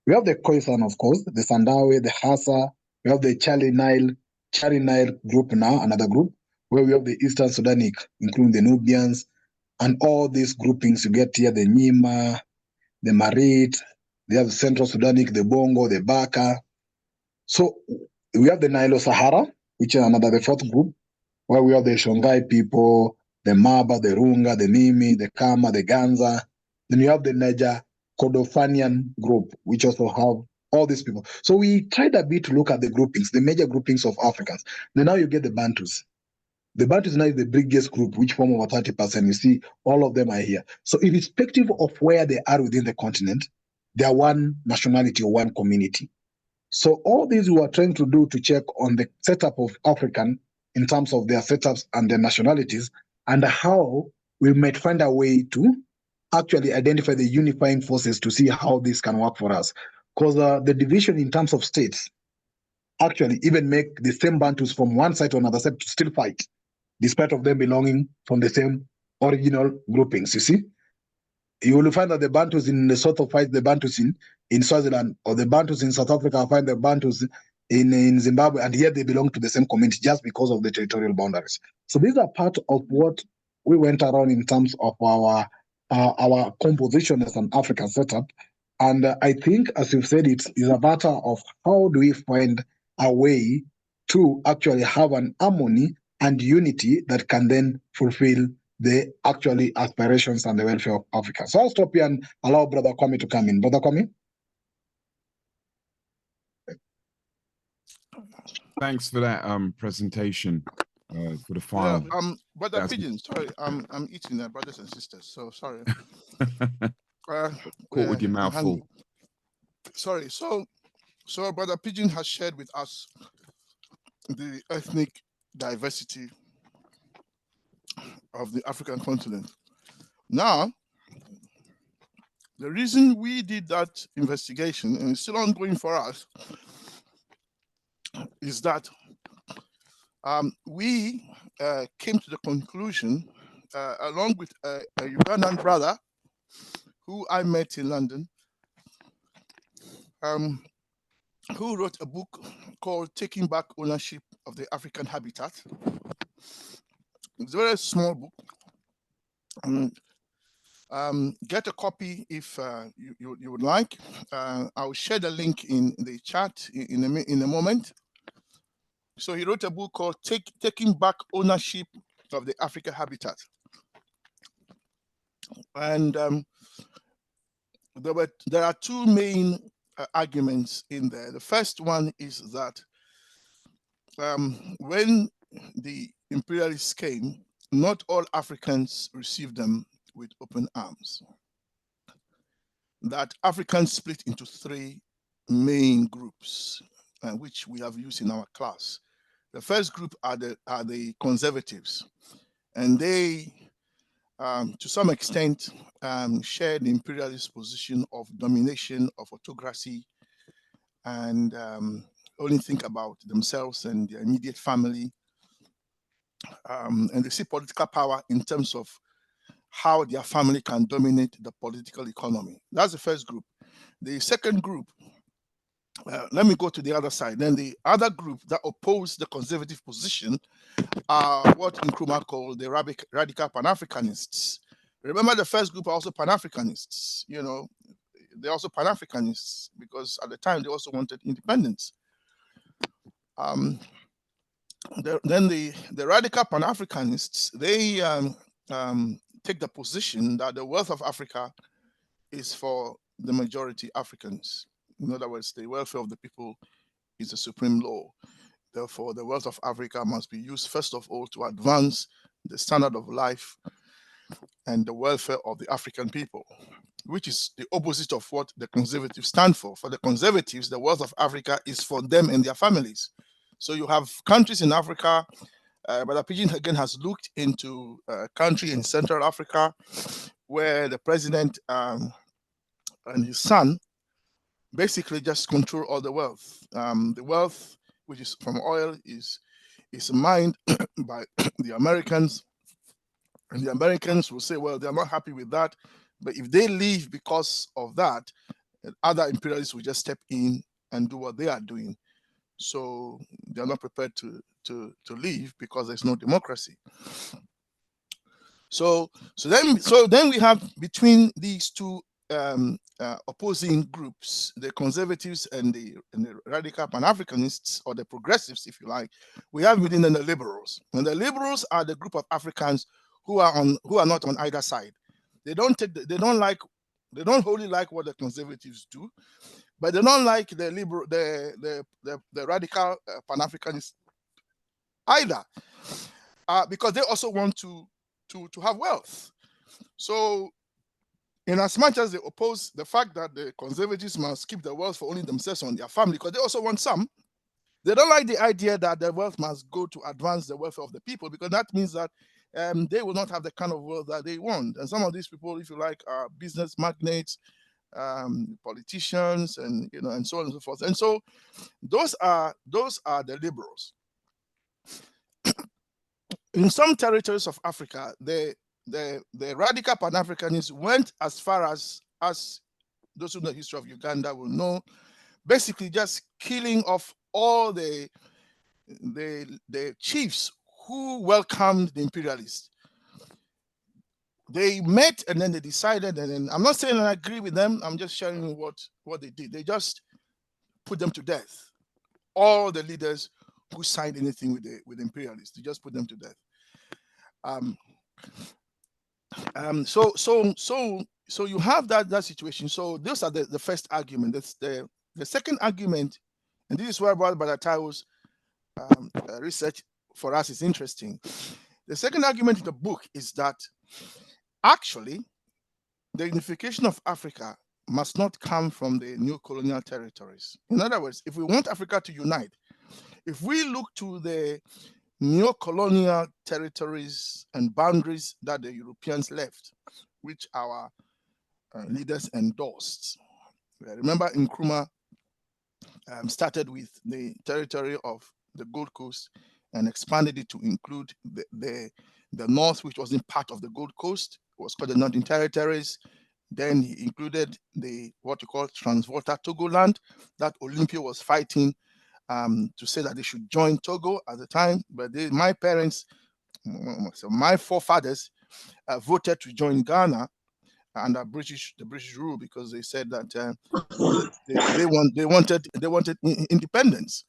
We have the Khoisan, of course, the Sandawe, the Hassa. We have the Chari Nile group now, another group, where we have the Eastern Sudanic, including the Nubians, and all these groupings you get here, the Nima, the Marit, They have Central Sudanic, the Bongo, the Baka. So we have the Nilo-Sahara, which is another, the fourth group, where we have the Shongai people, the Maba, the Runga, the Nimi, the Kama, the Ganza. Then you have the Niger Kordofanian group, which also have all these people. So we tried a bit to look at the groupings, the major groupings of Africans. Then now you get the Bantus. The Bantus now is the biggest group, which form over 30%. You see, all of them are here. So irrespective of where they are within the continent, they are one nationality or one community. So all these we are trying to do to check on the setup of African in terms of their setups and their nationalities, and how we might find a way to actually identify the unifying forces to see how this can work for us. Because the division in terms of states actually even make the same Bantus from one side to another side to still fight, despite of them belonging from the same original groupings, you see? You will find that the Bantus in Lesotho fight the Bantus in Swaziland, or the Bantus in South Africa find the Bantus in Zimbabwe, and yet they belong to the same community just because of the territorial boundaries. So these are part of what we went around in terms of our composition as an African setup. And I think, as you've said, it is a matter of how do we find a way to actually have an harmony and unity that can then fulfill the actually aspirations and the welfare of Africa. So I'll stop here and allow Brother Kwame to come in. Brother Kwame? Thanks for that presentation for the file. Yeah, Brother Pigeon, sorry, I'm eating there, brothers and sisters, so sorry. Caught with your mouth full. Sorry, so Brother Pigeon has shared with us the ethnic diversity of the African continent. Now, the reason we did that investigation, and it's still ongoing for us, is that we came to the conclusion, along with a Ugandan brother who I met in London, who wrote a book called Taking Back Ownership of the African Habitat. It's a very small book. Get a copy if you would like. I'll share the link in the chat in a moment. So he wrote a book called Taking Back Ownership of the African Habitat. And there are two main arguments in there. The first one is that when the imperialists came, not all Africans received them with open arms. That Africans split into three main groups, which we have used in our class. The first group are the conservatives, and they, to some extent, share the imperialist position of domination, of autocracy, and only think about themselves and their immediate family. And they see political power in terms of how their family can dominate the political economy. That's the first group. The second group, let me go to the other side. Then the other group that oppose the conservative position are what Nkrumah called the radical Pan-Africanists. Remember, the first group are also Pan-Africanists. You know, they're also Pan-Africanists because at the time they also wanted independence. Then the radical Pan-Africanists, they take the position that the wealth of Africa is for the majority Africans. In other words, the welfare of the people is the supreme law. Therefore, the wealth of Africa must be used, first of all, to advance the standard of life and the welfare of the African people, which is the opposite of what the conservatives stand for. For the conservatives, the wealth of Africa is for them and their families. So you have countries in Africa, but the Pigeon again has looked into a country in Central Africa where the president and his son basically just control all the wealth. The wealth, which is from oil, is mined by the Americans, and the Americans will say, well, they're not happy with that, but if they leave because of that, other imperialists will just step in and do what they are doing. So they're not prepared to leave because there's no democracy. So then we have between these two opposing groups, the conservatives and the radical Pan-Africanists, or the progressives, if you like, we have within them the liberals. And the liberals are the group of Africans who are not on either side. They don't wholly like what the conservatives do, but they don't like the radical Pan-Africanists either, because they also want to have wealth. So, in as much as they oppose the fact that the conservatives must keep the wealth for only themselves and their family, because they also want some, they don't like the idea that the wealth must go to advance the welfare of the people, because that means that they will not have the kind of wealth that they want. And some of these people, if you like, are business magnates, politicians, and and so on and so forth. And so those are the liberals. In some territories of Africa, the radical Pan-Africanists went as far as those who know the history of Uganda will know, basically just killing off all the chiefs who welcomed the imperialists. They met and then they decided, and then I'm not saying I agree with them, I'm just sharing what they did. They just put them to death. All the leaders who signed anything with the imperialists, they just put them to death. So you have that situation. So those are the first argument. That's the second argument, and this is where Brother Taiwo's research for us is interesting. The second argument in the book is that actually the unification of Africa must not come from the new colonial territories. In other words, if we want Africa to unite, if we look to the neo-colonial territories and boundaries that the Europeans left, which our leaders endorsed. Remember, Nkrumah started with the territory of the Gold Coast and expanded it to include the north, which wasn't part of the Gold Coast. It was called the Northern Territories. Then he included what you call Transvolta Togoland that Olympia was fighting to say that they should join Togo at the time, but my parents, so my forefathers, voted to join Ghana under the British rule, because they said that they wanted independence,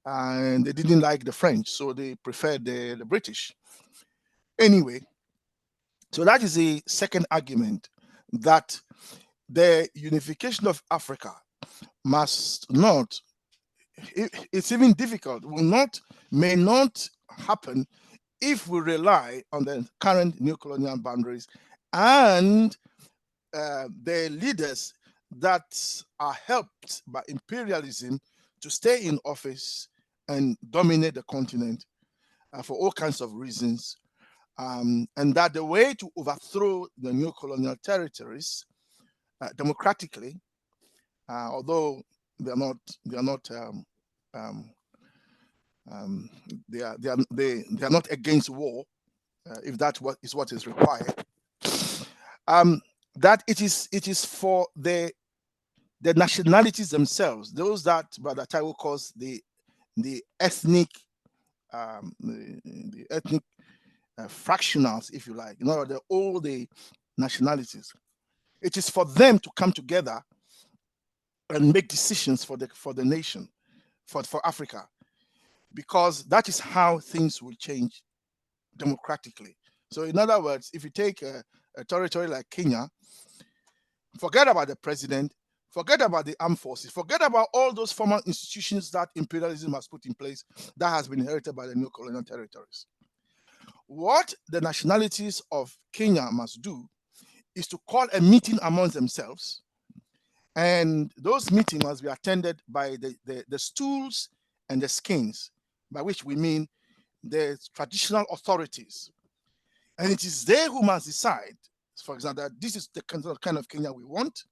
and they didn't like the French, so they preferred the British. Anyway, so that is the second argument, that the unification of Africa must not. It's even difficult, may not happen if we rely on the current neo-colonial boundaries and the leaders that are helped by imperialism to stay in office and dominate the continent for all kinds of reasons, and that the way to overthrow the neo-colonial territories democratically, although they are not against war, if that is what is required. That it is for the nationalities themselves, those that Brother Taiwo calls the ethnic fractionals, if you like, all the nationalities. It is for them to come together and make decisions for the nation, for Africa, because that is how things will change democratically. So in other words, if you take a territory like Kenya, forget about the president, forget about the armed forces, forget about all those formal institutions that imperialism has put in place that has been inherited by the new colonial territories. What the nationalities of Kenya must do is to call a meeting amongst themselves, and those meetings must be attended by the stools and the skins, by which we mean the traditional authorities. And it is they who must decide, for example, that this is the kind of Kenya we want.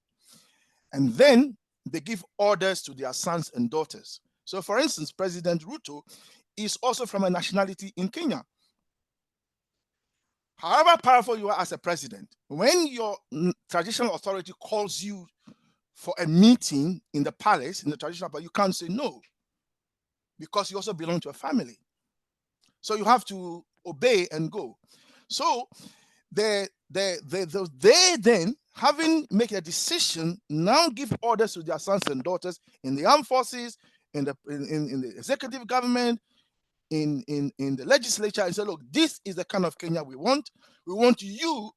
And then they give orders to their sons and daughters. So for instance, President Ruto is also from a nationality in Kenya. However powerful you are as a president, when your traditional authority calls you for a meeting in the palace, in the traditional palace, you can't say no, because you also belong to a family. So you have to obey and go. So they then having made a decision, now give orders to their sons and daughters in the armed forces, in the executive government, in the legislature, and say, look, this is the kind of Kenya we want. We want you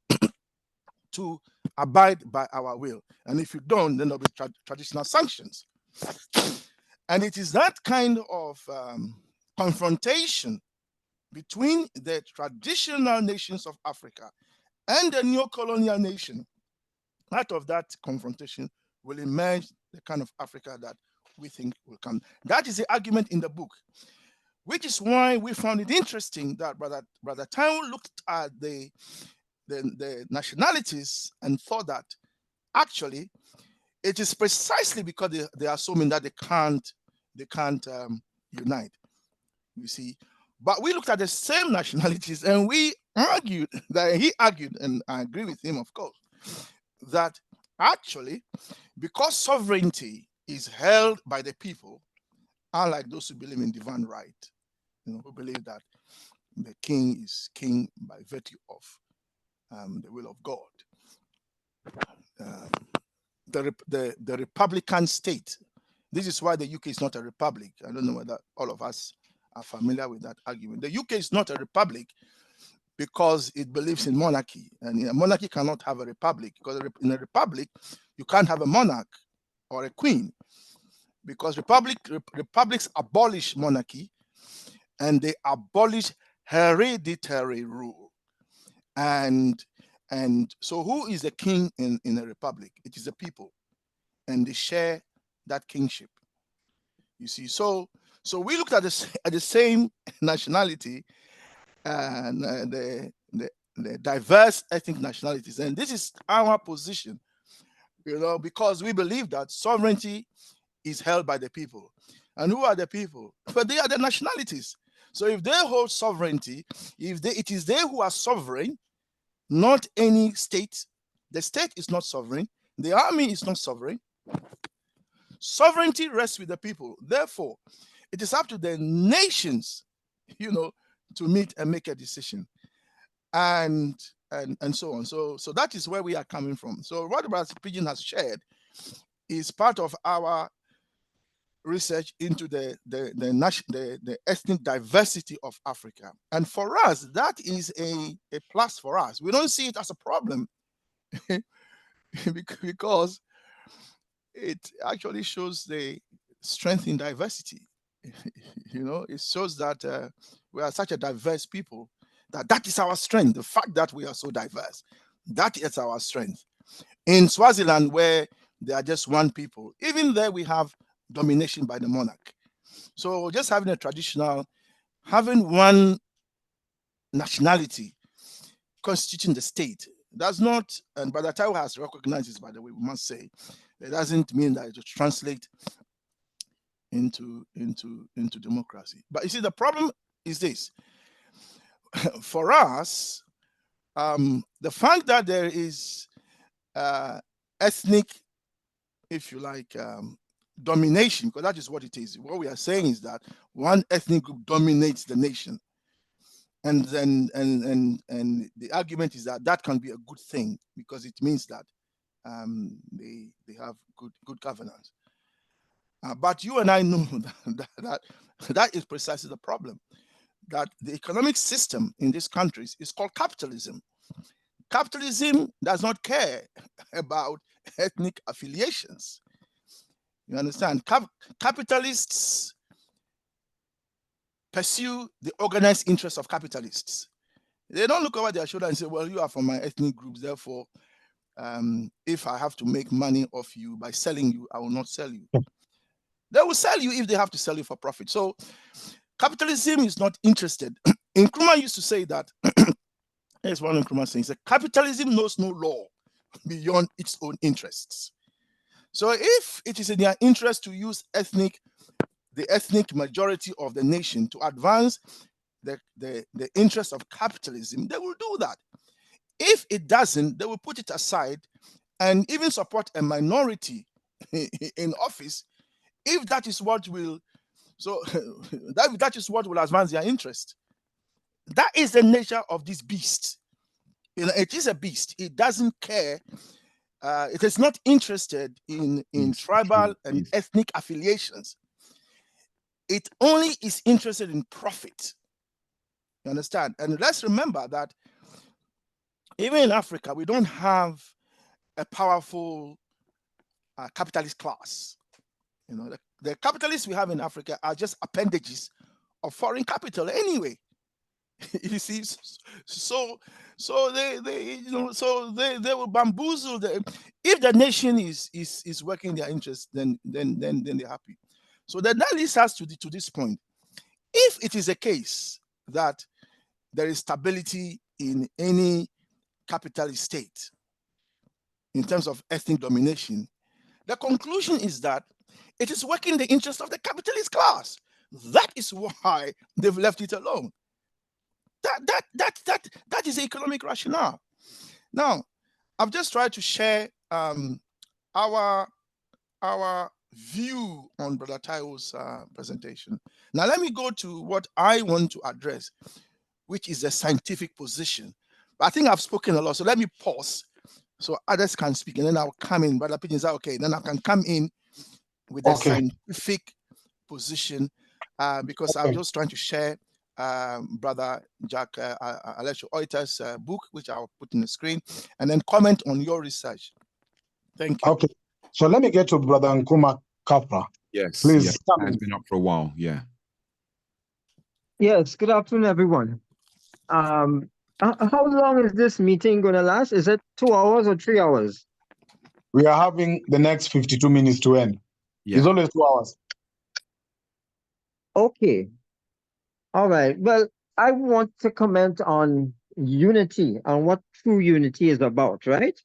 to abide by our will. And if you don't, then there'll be traditional sanctions. And it is that kind of confrontation between the traditional nations of Africa and the neo-colonial nation. Out of that confrontation will emerge the kind of Africa that we think will come. That is the argument in the book, which is why we found it interesting that Brother Taiwo looked at the nationalities and thought that actually it is precisely because they are assuming that they can't unite. You see, but we looked at the same nationalities and we argued that he argued, and I agree with him, of course, that actually because sovereignty is held by the people, unlike those who believe in divine right, who believe that the king is king by virtue of the will of God. The Republican state. This is why the UK is not a republic. I don't know whether all of us are familiar with that argument. The UK is not a republic because it believes in monarchy, and a monarchy cannot have a republic, because in a republic you can't have a monarch or a queen, because republics abolish monarchy and they abolish hereditary rule. And so who is the king in a republic? It is the people, and they share that kingship. You see, so we looked at the same nationality and the diverse ethnic nationalities, and this is our position, because we believe that sovereignty is held by the people. And who are the people? But they are the nationalities. So if they hold sovereignty, it is they who are sovereign, not any state. The state is not sovereign. The army is not sovereign. Sovereignty rests with the people. Therefore, it is up to the nations, to meet and make a decision, and so on. So that is where we are coming from. So what Brother Pidgin has shared is part of our research into the ethnic diversity of Africa. And for us, that is a plus for us. We don't see it as a problem because it actually shows the strength in diversity. It shows that we are such a diverse people, that is our strength. The fact that we are so diverse, that is our strength. In Swaziland, where there are just one people, even there we have domination by the monarch. So just having one nationality constituting the state does not, and Brother Taiwo has recognized this, by the way, we must say, it doesn't mean that it will translate into democracy. But you see, the problem is this. For us, the fact that there is ethnic, if you like, domination, because that is what it is. What we are saying is that one ethnic group dominates the nation, and the argument is that can be a good thing, because it means that they have good governance. But you and I know that is precisely the problem. That the economic system in these countries is called capitalism. Capitalism does not care about ethnic affiliations. You understand? Capitalists pursue the organized interests of capitalists. They don't look over their shoulder and say, well, you are from my ethnic groups, therefore, if I have to make money off you by selling you, I will not sell you. They will sell you if they have to sell you for profit. So capitalism is not interested. Nkrumah used to say that, here's one Nkrumah saying, that capitalism knows no law beyond its own interests. So if it is in their interest to use the ethnic majority of the nation to advance the interests of capitalism, they will do that. If it doesn't, they will put it aside and even support a minority in office if that is what will that is what will advance their interest. That is the nature of this beast. It is a beast. It doesn't care It is not interested in tribal and ethnic affiliations. It only is interested in profit. You understand? And let's remember that even in Africa, we don't have a powerful capitalist class. You know, the capitalists we have in Africa are just appendages of foreign capital anyway. You see, so they will bamboozle if the nation is working their interest, then they're happy. So that leads us to this point. If it is a case that there is stability in any capitalist state in terms of ethnic domination, the conclusion is that it is working the interest of the capitalist class. That is why they've left it alone. That is the economic rationale. Now, I've just tried to share our view on Brother Taiwo's presentation. Now, let me go to what I want to address, which is the scientific position. But I think I've spoken a lot, so let me pause so others can speak, and then I'll come in. Brother Pigeon, is that okay? Then I can come in with the scientific position because I'm just trying to share Brother Jack Alessio Oita's book, which I'll put in the screen, and then comment on your research. Thank you. Okay, so let me get to Brother Nkrumah Kapra. Yes, please. Yes. It's been up for a while. Yeah. Yes. Good afternoon, everyone. How long is this meeting going to last? Is it 2 hours or 3 hours? We are having the next 52 minutes to end. Yeah. It's only 2 hours. Okay. All right. Well, I want to comment on unity and what true unity is about, right?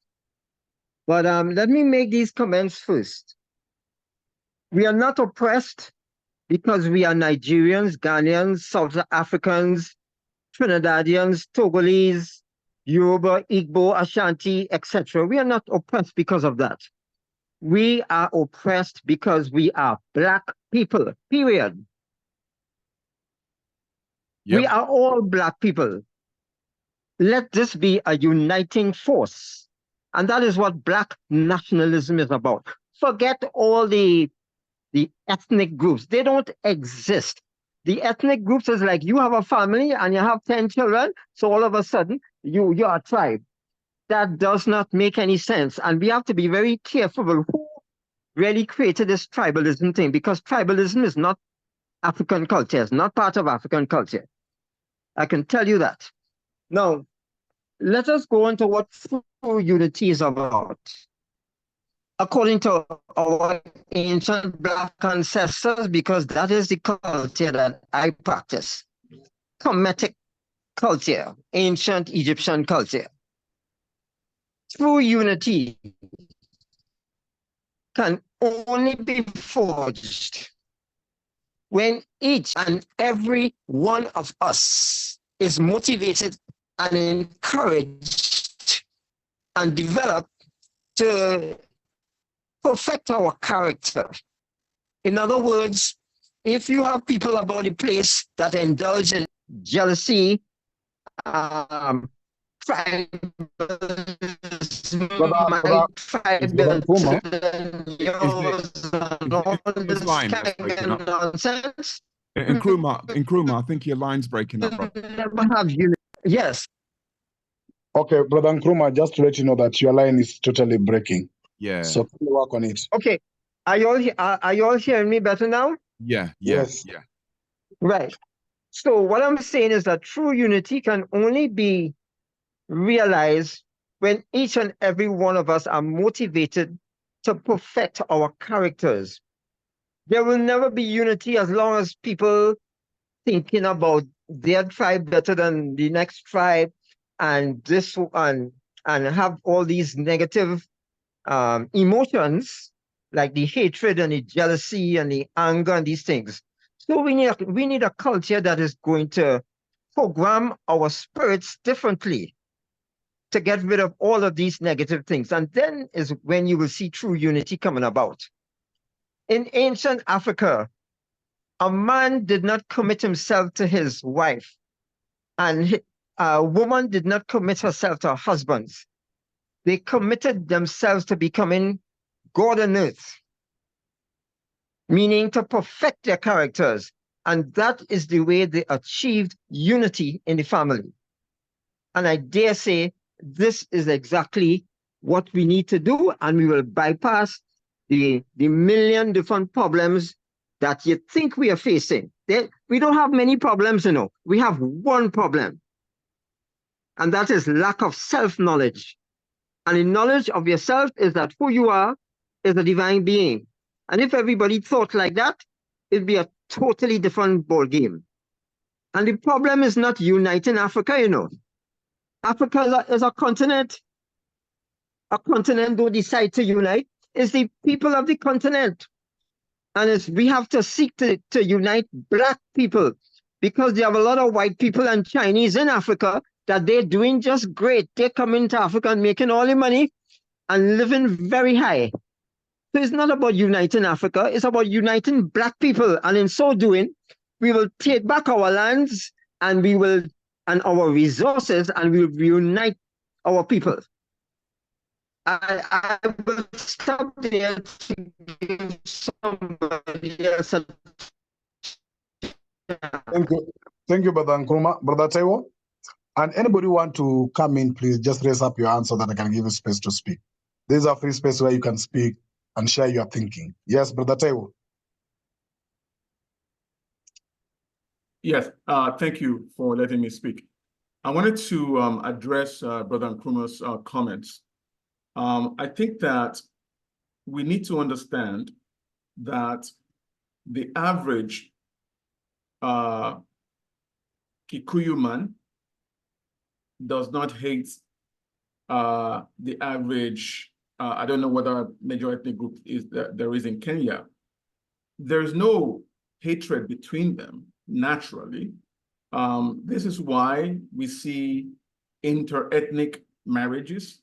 But let me make these comments first. We are not oppressed because we are Nigerians, Ghanaians, South Africans, Trinidadians, Togolese, Yoruba, Igbo, Ashanti, etc. We are not oppressed because of that. We are oppressed because we are Black people, period. Yep. We are all Black people. Let this be a uniting force. And that is what Black nationalism is about. Forget all the ethnic groups. They don't exist. The ethnic groups is like you have a family and you have 10 children, so all of a sudden you're a tribe. That does not make any sense. And we have to be very careful who really created this tribalism thing, because tribalism is not African culture. It's not part of African culture. I can tell you that. Now, let us go into what true unity is about. According to our ancient Black ancestors, because that is the culture that I practice, Kemetic culture, ancient Egyptian culture. True unity can only be forged when each and every one of us is motivated and encouraged and developed to perfect our character. In other words, if you have people about the place that indulge in jealousy, tribalism, nonsense. Nkrumah, I think your line's breaking up, brother. Yes. Okay, Brother Nkrumah, just to let you know that your line is totally breaking. Yeah. So can you work on it? Okay. Are you all hearing me better now? Yeah. Yes. Yeah. Right. So what I'm saying is that true unity can only be realized when each and every one of us are motivated to perfect our characters. There will never be unity as long as people thinking about their tribe better than the next tribe and this and have all these negative emotions like the hatred and the jealousy and the anger and these things. So we need a culture that is going to program our spirits differently to get rid of all of these negative things. And then is when you will see true unity coming about. In ancient Africa, a man did not commit himself to his wife, and a woman did not commit herself to her husband. they committed themselves to becoming God on earth, meaning to perfect their characters. And that is the way they achieved unity in the family. And I dare say this is exactly what we need to do, and we will bypass the million different problems that you think we are facing. We don't have many problems, you know. We have one problem, and that is lack of self-knowledge. And the knowledge of yourself is that who you are is a divine being. And if everybody thought like that, it'd be a totally different ball game. And the problem is not uniting Africa, you know. Africa is a continent. A continent don't decide to unite. It's the people of the continent. And we have to seek to unite Black people, because there have a lot of white people and Chinese in Africa that they're doing just great. They're coming to Africa and making all the money and living very high. So it's not about uniting Africa, it's about uniting Black people. And in so doing, we will take back our lands and our resources, and we will reunite our people. I will stop there to give somebody else a... Thank you, Brother Nkrumah. Brother Taiwo. And anybody want to come in, please just raise up your hand so that I can give you space to speak. This is a free space where you can speak and share your thinking. Yes, Brother Taiwo. Yes, thank you for letting me speak. I wanted to address Brother Nkrumah's comments. I think that we need to understand that the average Kikuyu man does not hate the average, I don't know whether major ethnic group there is in Kenya. There's no hatred between them naturally. This is why we see inter-ethnic marriages.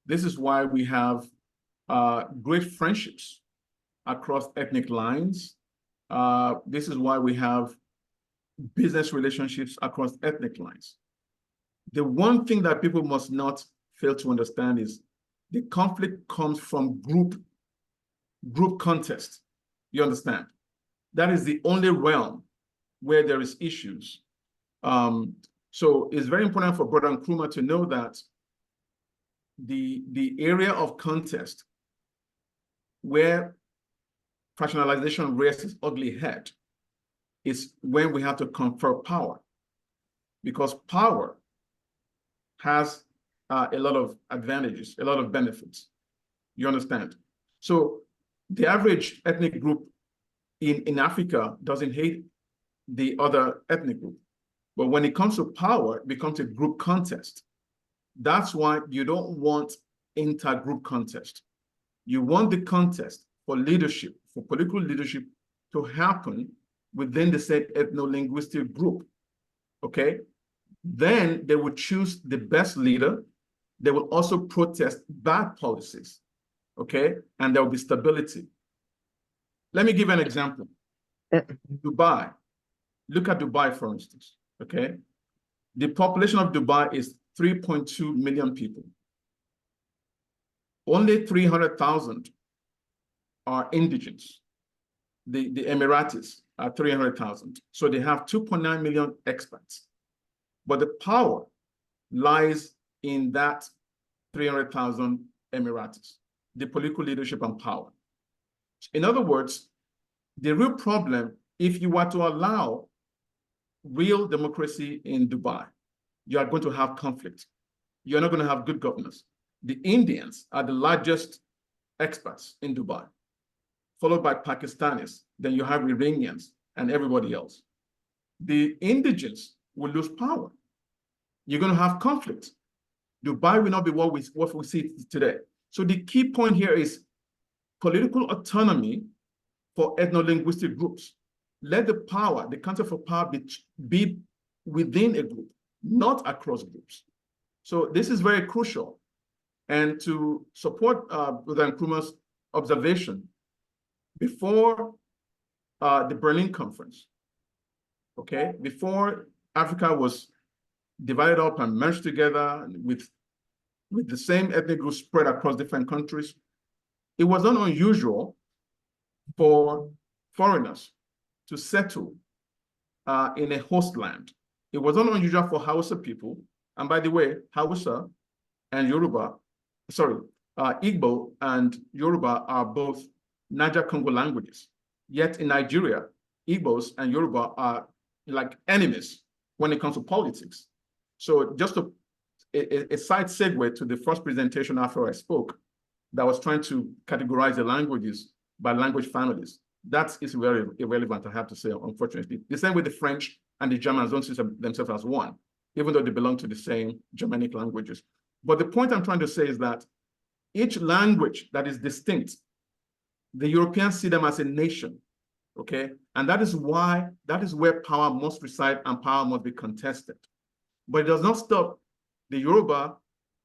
This is why we have great friendships across ethnic lines. This is why we have business relationships across ethnic lines. The one thing that people must not fail to understand is the conflict comes from group contest. You understand? That is the only realm where there is issues. So it's very important for Brother Nkrumah to know that the area of contest where fractionalization rears its ugly head is when we have to confer power, because power has a lot of advantages, a lot of benefits. You understand? So the average ethnic group in Africa doesn't hate the other ethnic group. But when it comes to power, it becomes a group contest. That's why you don't want inter-group contest. You want the contest for leadership, for political leadership to happen within the said ethno-linguistic group, okay? Then they will choose the best leader. They will also protest bad policies, okay? And there will be stability. Let me give you an example. Dubai. Look at Dubai, for instance, okay? The population of Dubai is 3.2 million people. Only 300,000 are indigenous. The Emiratis are 300,000. So they have 2.9 million expats. But the power lies in that 300,000 Emiratis, the political leadership and power. In other words, the real problem, if you were to allow real democracy in Dubai, you are going to have conflict. You're not going to have good governance. The Indians are the largest expats in Dubai, followed by Pakistanis. Then you have Iranians and everybody else. The indigenous will lose power. You're going to have conflict. Dubai will not be what we see today. So the key point here is political autonomy for ethno-linguistic groups. Let the power, the concept of power be within a group, not across groups. So this is very crucial. And to support Brother Nkrumah's observation, before the Berlin Conference, okay, before Africa was divided up and merged together with with the same ethnic groups spread across different countries, it was not unusual for foreigners to settle in a host land. It was not unusual for Hausa people, and by the way, Hausa and Yoruba, Igbo and Yoruba are both Niger-Congo languages. Yet in Nigeria, Igbos and Yoruba are like enemies when it comes to politics. So just a side segue to the first presentation after I spoke, that was trying to categorize the languages by language families. That is very irrelevant, I have to say, unfortunately. The same with the French and the Germans don't see themselves as one, even though they belong to the same Germanic languages. But the point I'm trying to say is that each language that is distinct, the Europeans see them as a nation, okay? And that is where power must reside and power must be contested. But it does not stop the Yoruba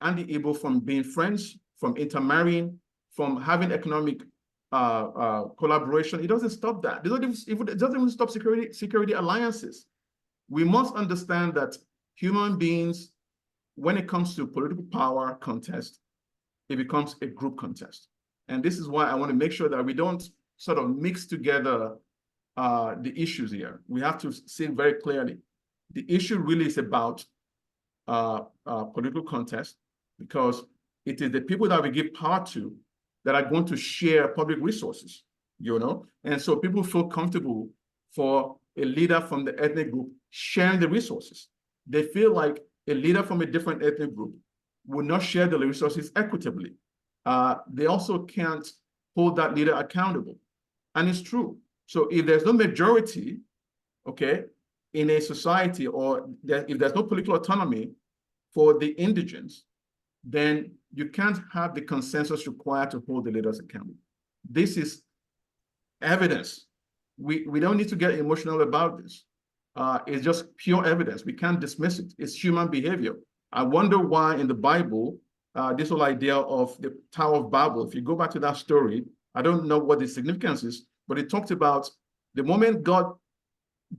and the Igbo from being friends, from intermarrying, from having economic collaboration. It doesn't stop that. It doesn't even stop security alliances. We must understand that human beings, when it comes to political power contest, it becomes a group contest. And this is why I want to make sure that we don't sort of mix together the issues here. We have to see very clearly. The issue really is about political contest, because it is the people that we give power to that are going to share public resources, you know? And so people feel comfortable for a leader from the ethnic group sharing the resources. They feel like a leader from a different ethnic group will not share the resources equitably. They also can't hold that leader accountable. And it's true. So if there's no majority, okay, in a society, or if there's no political autonomy for the indigents, then you can't have the consensus required to hold the leaders accountable. This is evidence. We don't need to get emotional about this. It's just pure evidence. We can't dismiss it. It's human behavior. I wonder why in the Bible, this whole idea of the Tower of Babel, if you go back to that story, I don't know what the significance is, but it talked about the moment God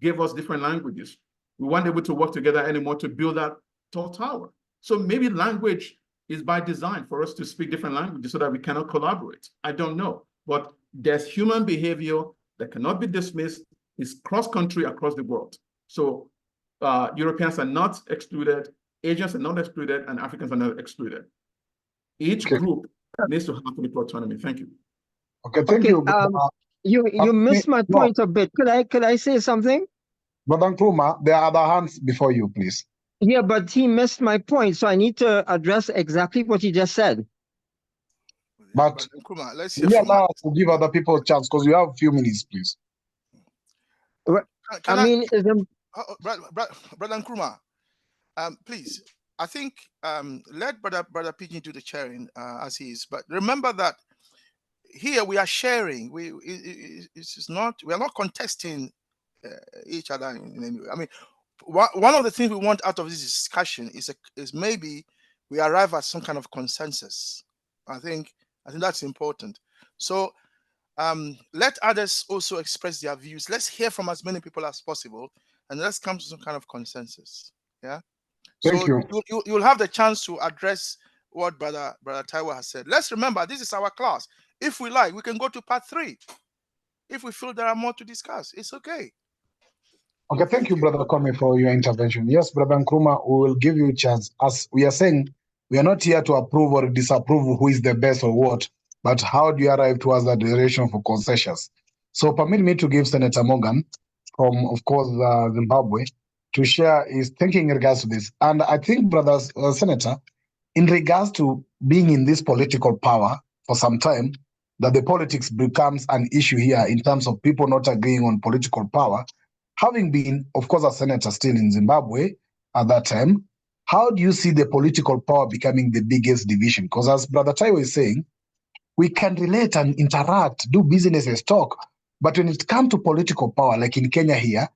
gave us different languages, we weren't able to work together anymore to build that tall tower. So maybe language is by design for us to speak different languages so that we cannot collaborate. I don't know, but there's human behavior that cannot be dismissed. It's cross-country across the world. So Europeans are not excluded, Asians are not excluded, and Africans are not excluded. Each group needs to have political autonomy. Thank you. Okay, thank you. You missed my point a bit. Could I say something? Brother Nkrumah, there are other hands before you, please. Yeah, but he missed my point, so I need to address exactly what he just said. But Nkrumah, let's we allow us to give other people a chance, because you have a few minutes, please. Brother Nkrumah, please, I think let Brother Pidgin do the chairing as he is. But remember that here we are sharing. We are not contesting each other in any way. I mean, one of the things we want out of this discussion is maybe we arrive at some kind of consensus. I think that's important. So let others also express their views. Let's hear from as many people as possible, and let's come to some kind of consensus. Yeah. Thank you. You'll have the chance to address what Brother Taiwo has said. Let's remember, this is our class. If we like, we can go to part 3. If we feel there are more to discuss, it's okay. Okay, thank you, Brother Kwame, for your intervention. Yes, Brother Nkrumah, we will give you a chance. As we are saying, we are not here to approve or disapprove who is the best or what, but how do you arrive towards that direction for concessions? So permit me to give Senator Morgan from, of course, Zimbabwe, to share his thinking in regards to this. And I think, Brother Senator, in regards to being in this political power for some time, that the politics becomes an issue here in terms of people not agreeing on political power. Having been, of course, a senator still in Zimbabwe at that time, how do you see the political power becoming the biggest division? Because as Brother Taiwo is saying, we can relate and interact, do businesses, talk. But when it comes to political power, like in Kenya here,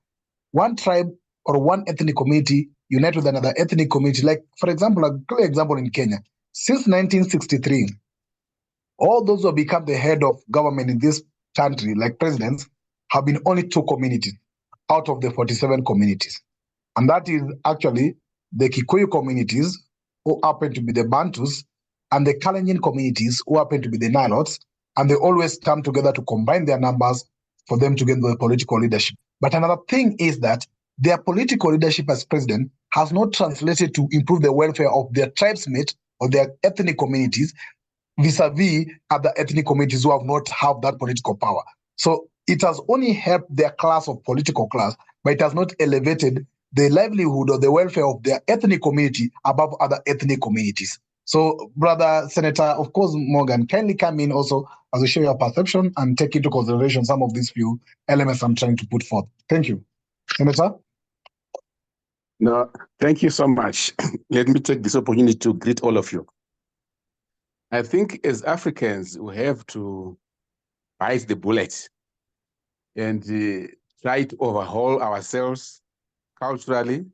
one tribe or one ethnic community unite with another ethnic community. Like, for example, a clear example in Kenya, since 1963, all those who have become the head of government in this country, like presidents, have been only 2 communities out of the 47 communities. And that is actually the Kikuyu communities who happen to be the Bantus, and the Kalenjin communities, who happen to be the Nilotes, and they always come together to combine their numbers for them to get the political leadership. But another thing is that their political leadership as president has not translated to improve the welfare of their tribesmates or their ethnic communities vis-a-vis other ethnic communities who have not have that political power. So it has only helped their class of political class, but it has not elevated the livelihood or the welfare of their ethnic community above other ethnic communities. So, Brother Senator, of course, Morgan, kindly come in also as you share your perception and take into consideration some of these few elements I'm trying to put forth. Thank you. Senator? No, thank you so much. Let me take this opportunity to greet all of you. I think as Africans, we have to bite the bullet and try to overhaul ourselves culturally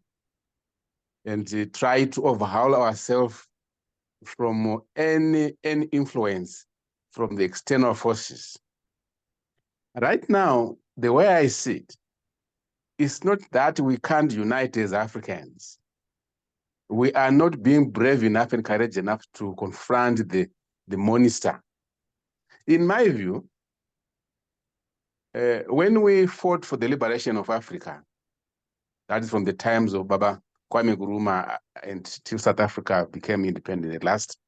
and try to overhaul ourselves from any influence from the external forces. Right now, the way I see it, it's not that we can't unite as Africans. We are not being brave enough and courageous enough to confront the monster. In my view, when we fought for the liberation of Africa, that is from the times of Baba Kwame Nkrumah until South Africa became independent at last,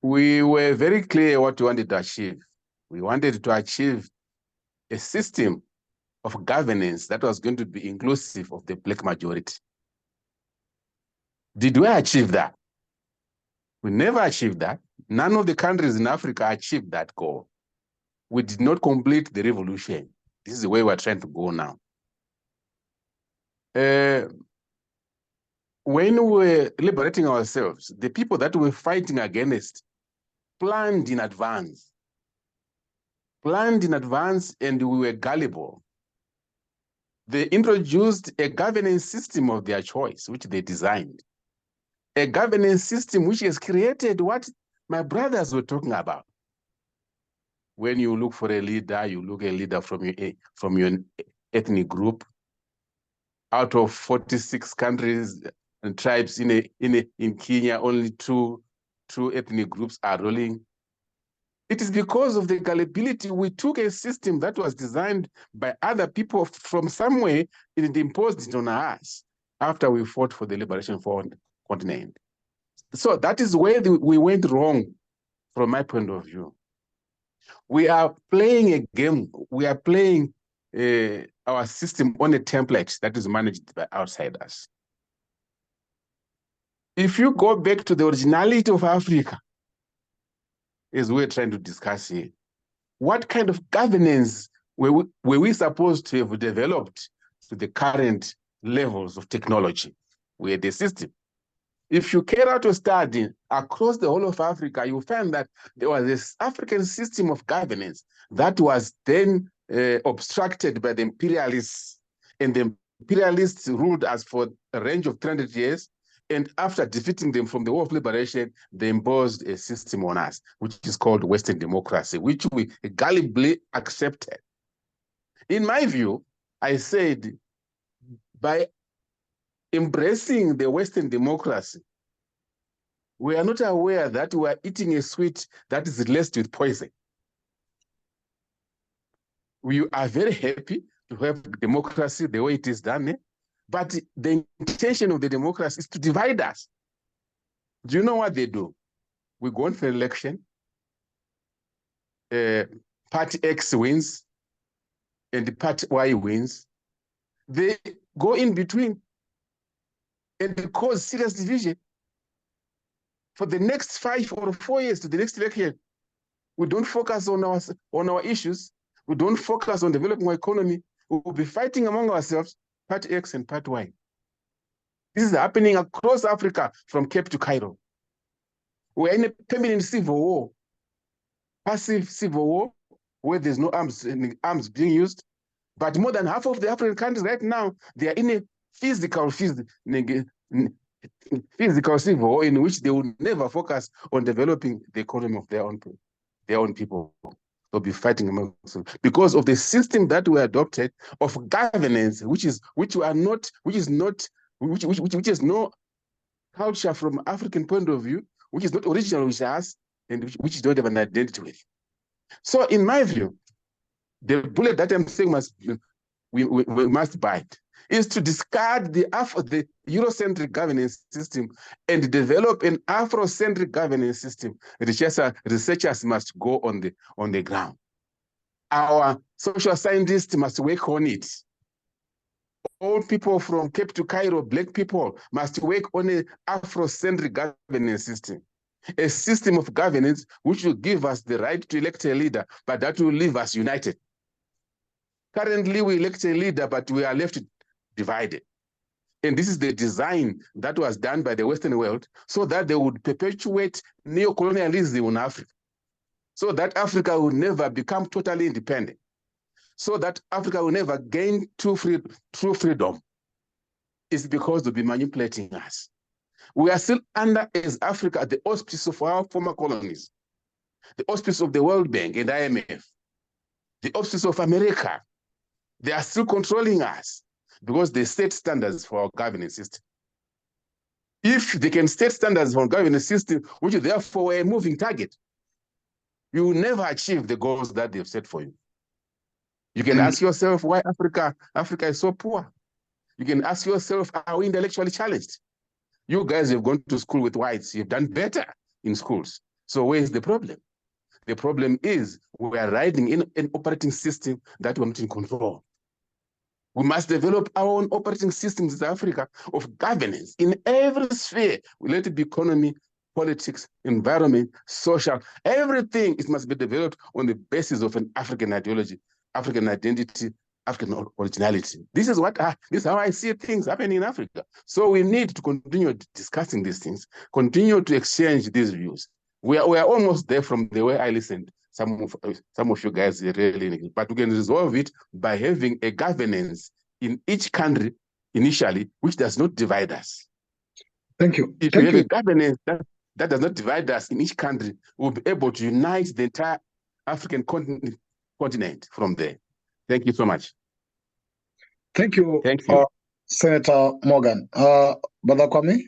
we were very clear what we wanted to achieve. We wanted to achieve a system of governance that was going to be inclusive of the Black majority. Did we achieve that? We never achieved that. None of the countries in Africa achieved that goal. We did not complete the revolution. This is the way we're trying to go now. When we were liberating ourselves, the people that we were fighting against planned in advance, and we were gullible. They introduced a governance system of their choice, which they designed. A governance system which has created what my brothers were talking about. When you look for a leader, you look a leader from your ethnic group. Out of 46 countries and tribes in Kenya, only two ethnic groups are ruling. It is because of the gullibility. We took a system that was designed by other people from somewhere and imposed it on us after we fought for the liberation for the continent. So that is where we went wrong from my point of view. We are playing a game. We are playing our system on a template that is managed by outsiders. If you go back to the originality of Africa, as we're trying to discuss here, what kind of governance were we supposed to have developed to the current levels of technology? We had a system. If you carry out a study across the whole of Africa, you find that there was this African system of governance that was then obstructed by the imperialists, and the imperialists ruled us for a range of 300 years. And after defeating them from the War of Liberation, they imposed a system on us, which is called Western democracy, which we gullibly accepted. In my view, I said, by embracing the Western democracy, we are not aware that we are eating a sweet that is laced with poison. We are very happy to have democracy the way it is done, but the intention of the democracy is to divide us. Do you know what they do? We go on for election, party X wins, and the party Y wins. They go in between and cause serious division. For the next 5 or 4 years to the next election, we don't focus on our issues. We don't focus on developing our economy. We will be fighting among ourselves, Part X and Part Y. This is happening across Africa from Cape to Cairo. We're in a permanent civil war, passive civil war, where there's no arms being used. But more than half of the African countries right now, they are in a physical civil war in which they will never focus on developing the economy of their own people. They'll be fighting amongst them because of the system that we adopted of governance, which has no culture from African point of view, which is not original with us and which don't have an identity with. So in my view, the bullet that I'm saying we must bite is to discard the Eurocentric governance system and develop an Afrocentric governance system. Researchers must go on the ground. Our social scientists must work on it. All people from Cape to Cairo, Black people, must work on an Afrocentric governance system. A system of governance which will give us the right to elect a leader, but that will leave us united. Currently, we elect a leader, but we are left divided. And this is the design that was done by the Western world so that they would perpetuate neocolonialism in Africa, so that Africa will never become totally independent, so that Africa will never gain true freedom. It's because they'll be manipulating us. We are still under, as Africa, the auspice of our former colonies, the auspice of the World Bank and IMF, the auspice of America. They are still controlling us because they set standards for our governance system. If they can set standards for our governance system, which therefore are a moving target, you will never achieve the goals that they've set for you. You can ask yourself why Africa is so poor. You can ask yourself, are we intellectually challenged? You guys have gone to school with whites. You've done better in schools. So where is the problem? The problem is we are riding in an operating system that we're not in control. We must develop our own operating systems in Africa of governance in every sphere. Let it be economy, politics, environment, social, everything. It must be developed on the basis of an African ideology, African identity, African originality. This is how I see things happening in Africa. So we need to continue discussing these things, continue to exchange these views. We are almost there from the way I listened. Some of you guys are really, but we can resolve it by having a governance in each country initially, which does not divide us. Thank you. If we have a governance that does not divide us in each country, we'll be able to unite the entire African continent from there. Thank you so much. Thank you. Thank you. Senator Morgan. Brother Kwame?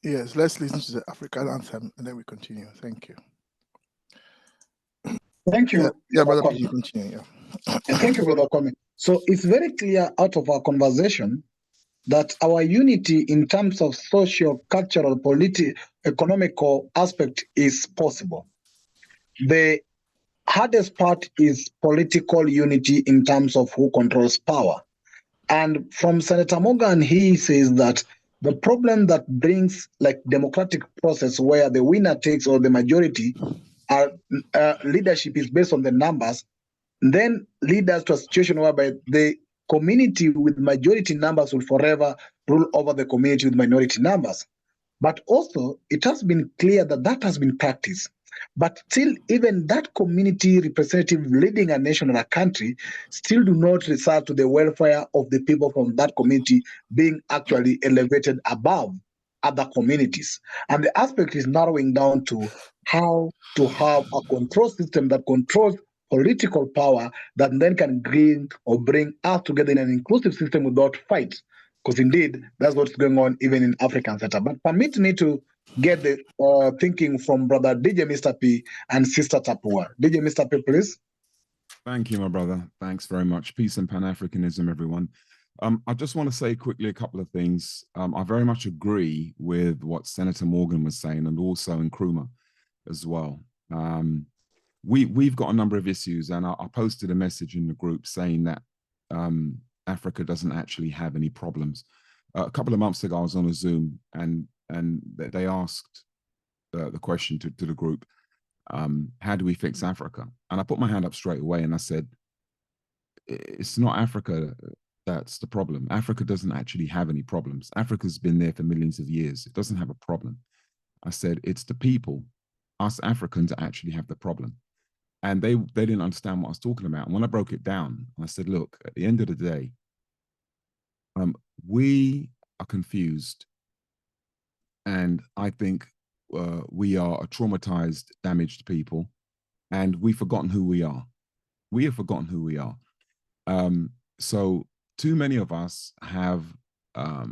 Yes, let's listen to the African anthem and then we continue. Thank you. Thank you. Yeah, Brother Kwame, continue. Yeah. Thank you, Brother Kwame. So it's very clear out of our conversation that our unity in terms of social, cultural, political, economical aspect is possible. The hardest part is political unity in terms of who controls power. And from Senator Morgan, he says that the problem that brings like democratic process where the winner takes or the majority leadership is based on the numbers, then lead us to a situation whereby the community with majority numbers will forever rule over the community with minority numbers. But also, it has been clear that that has been practiced. But still, even that community representative leading a nation or a country still do not result to the welfare of the people from that community being actually elevated above other communities. And the aspect is narrowing down to how to have a control system that controls political power that then can bring us together in an inclusive system without fights. Because indeed, that's what's going on even in African setup. But permit me to get the thinking from Brother DJ Mr. P and Sister Tapua. DJ Mr. P, please. Thank you, my brother. Thanks very much. Peace and Pan-Africanism, everyone. I just want to say quickly a couple of things. I very much agree with what Senator Morgan was saying and also Nkrumah as well. We've got a number of issues, and I posted a message in the group saying that Africa doesn't actually have any problems. A couple of months ago, I was on a Zoom and they asked the question to the group, how do we fix Africa? And I put my hand up straight away and I said, it's not Africa that's the problem. Africa doesn't actually have any problems. Africa's been there for millions of years. It doesn't have a problem. I said, it's the people, us Africans, actually have the problem. And they didn't understand what I was talking about. And when I broke it down, I said, look, at the end of the day, we are confused. And I think we are a traumatized, damaged people. And we've forgotten who we are. We have forgotten who we are. So too many of us have a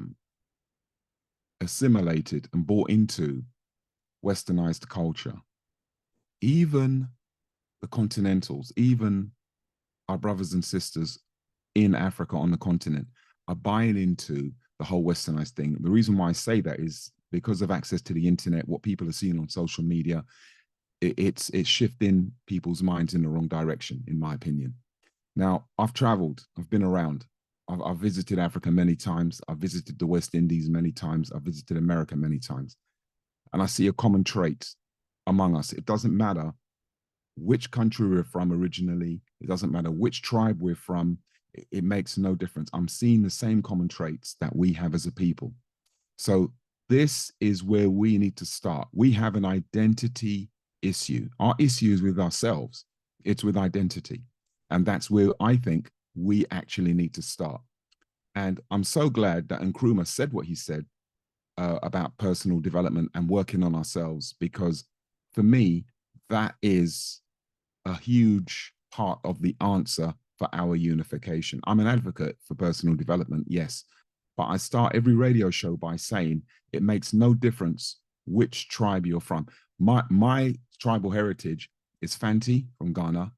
assimilated and bought into westernized culture. Even the continentals, even our brothers and sisters in Africa on the continent are buying into the whole westernized thing. The reason why I say that is because of access to the internet, what people are seeing on social media, it's shifting people's minds in the wrong direction, in my opinion. Now, I've traveled, I've been around, I've visited Africa many times, I've visited the West Indies many times, I've visited America many times, and I see a common trait among us. It doesn't matter which country we're from originally, it doesn't matter which tribe we're from, it makes no difference. I'm seeing the same common traits that we have as a people. So this is where we need to start. We have an identity issue. Our issue is with ourselves. It's with identity. And that's where I think we actually need to start. And I'm so glad that Nkrumah said what he said about personal development and working on ourselves, because for me, that is a huge part of the answer for our unification. I'm an advocate for personal development, yes, but I start every radio show by saying it makes no difference which tribe you're from. My tribal heritage is Fanti from Ghana,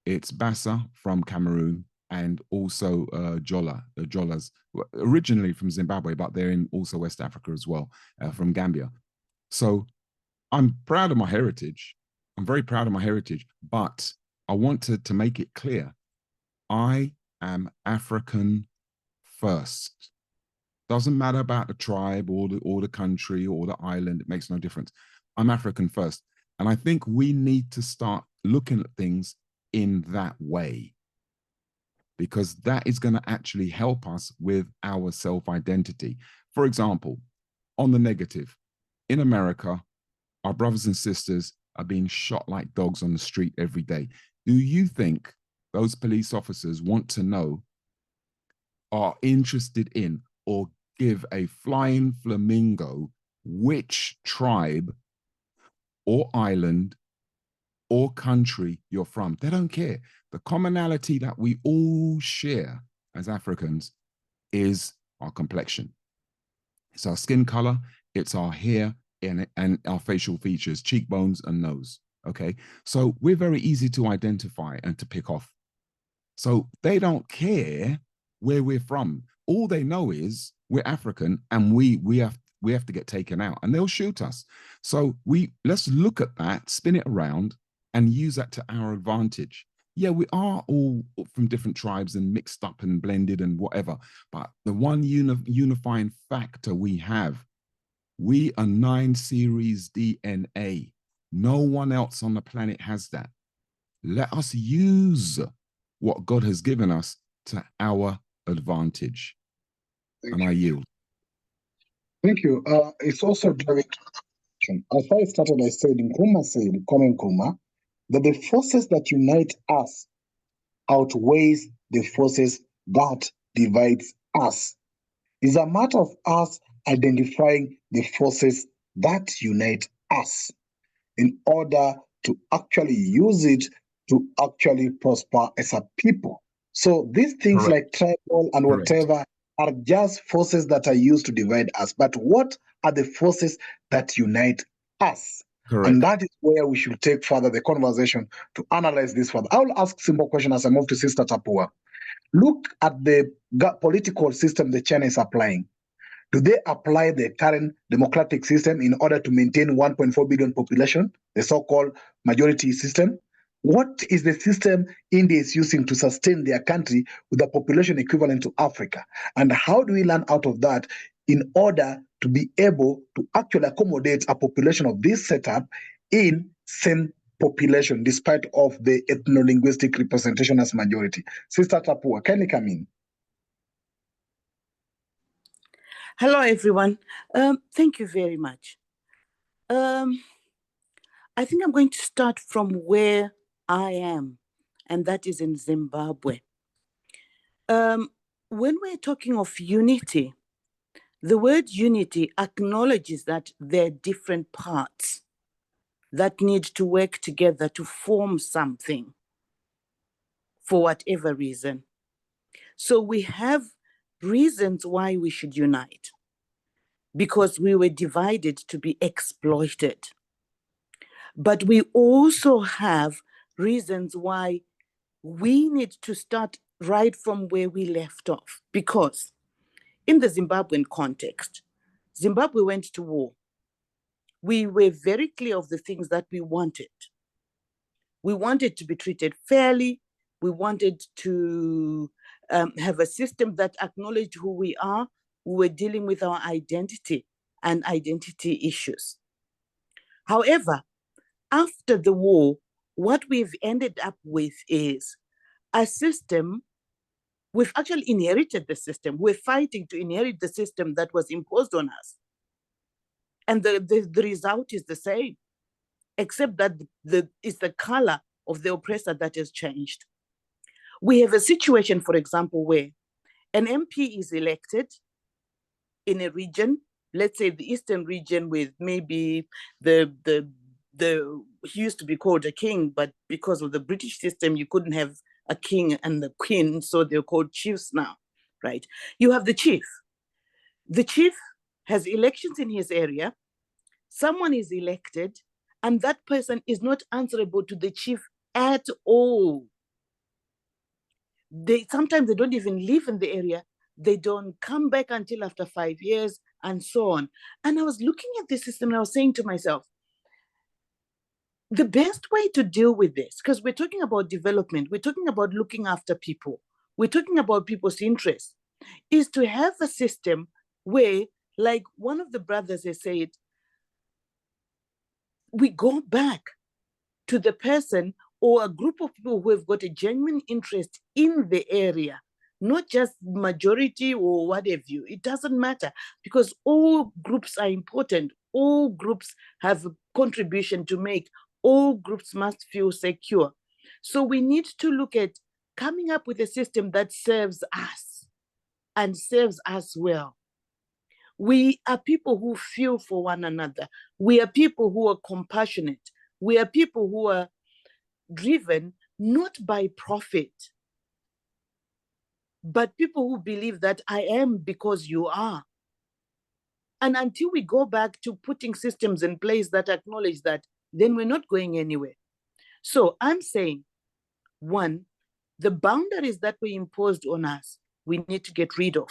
it's Bassa from Cameroon, and also Jola, the Jolas, originally from Zimbabwe, but they're in also West Africa as well, from Gambia. So I'm proud of my heritage. I'm very proud of my heritage, but I want to make it clear, I am African first. Doesn't matter about the tribe or the country or the island, it makes no difference. I'm African first. And I think we need to start looking at things in that way, because that is going to actually help us with our self-identity. For example, on the negative, in America, our brothers and sisters are being shot like dogs on the street every day. Do you think those police officers want to know, are interested in, or give a flying flamingo which tribe or island or country you're from? They don't care. The commonality that we all share as Africans is our complexion. It's our skin color, it's our hair, and our facial features, cheekbones and nose, okay? So we're very easy to identify and to pick off. So they don't care where we're from. All they know is we're African and we have to get taken out, and they'll shoot us. So let's look at that, spin it around, and use that to our advantage. Yeah, we are all from different tribes and mixed up and blended and whatever, but the one unifying factor we have, we are 9 series DNA. No one else on the planet has that. Let us use what God has given us to our advantage. And I yield. Thank you. It's also direct. As I started, I said, Nkrumah said, Nkrumah, that the forces that unite us outweighs the forces that divides us. It's a matter of us identifying the forces that unite us in order to actually use it to actually prosper as a people. So these things like tribal and whatever are just forces that are used to divide us. But what are the forces that unite us? And that is where we should take further the conversation to analyze this further. I will ask a simple question as I move to Sister Tapua. Look at the political system the China is applying. Do they apply the current democratic system in order to maintain 1.4 billion population, the so-called majority system? What is the system India is using to sustain their country with a population equivalent to Africa? And how do we learn out of that in order to be able to actually accommodate a population of this setup in same population, despite of the ethno-linguistic representation as majority? Sister Tapua, can you come in? Hello, everyone. Thank you very much. I think I'm going to start from where I am, and that is in Zimbabwe. When we're talking of unity, the word unity acknowledges that there are different parts that need to work together to form something for whatever reason. So we have reasons why we should unite. because we were divided to be exploited. But we also have reasons why we need to start right from where we left off. Because in the Zimbabwean context, Zimbabwe went to war. We were very clear of the things that we wanted. We wanted to be treated fairly. We wanted to have a system that acknowledged who we are. We were dealing with our identity and identity issues. However, after the war, what we've ended up with is a system. We've actually inherited the system. We're fighting to inherit the system that was imposed on us. And the result is the same, except that it's the color of the oppressor that has changed. We have a situation, for example, where an MP is elected in a region, let's say the eastern region, with maybe he used to be called a king, but because of the British system, you couldn't have a king and the queen, so they're called chiefs now, right? You have the chief. The chief has elections in his area. Someone is elected, and that person is not answerable to the chief at all. Sometimes they don't even live in the area. They don't come back until after 5 years, and so on. And I was looking at the system and I was saying to myself, the best way to deal with this, because we're talking about development, we're talking about looking after people, we're talking about people's interests, is to have a system where, like one of the brothers has said, we go back to the person or a group of people who have got a genuine interest in the area, not just majority or what have you. It doesn't matter, because all groups are important. All groups have a contribution to make. All groups must feel secure. So we need to look at coming up with a system that serves us and serves us well. We are people who feel for one another. We are people who are compassionate. We are people who are driven not by profit, but people who believe that I am because you are. And until we go back to putting systems in place that acknowledge that, then we're not going anywhere. So I'm saying, one, the boundaries that were imposed on us, we need to get rid of.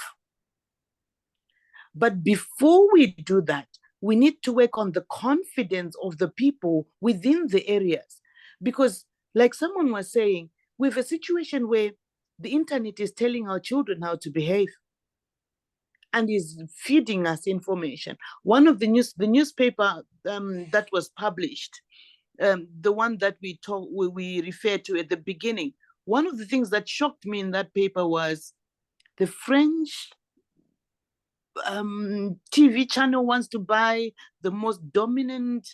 But before we do that, we need to work on the confidence of the people within the areas. Because like someone was saying, we have a situation where the internet is telling our children how to behave and is feeding us information. One of the newspaper that was published, the one that we referred to at the beginning, one of the things that shocked me in that paper was the French TV channel wants to buy the most dominant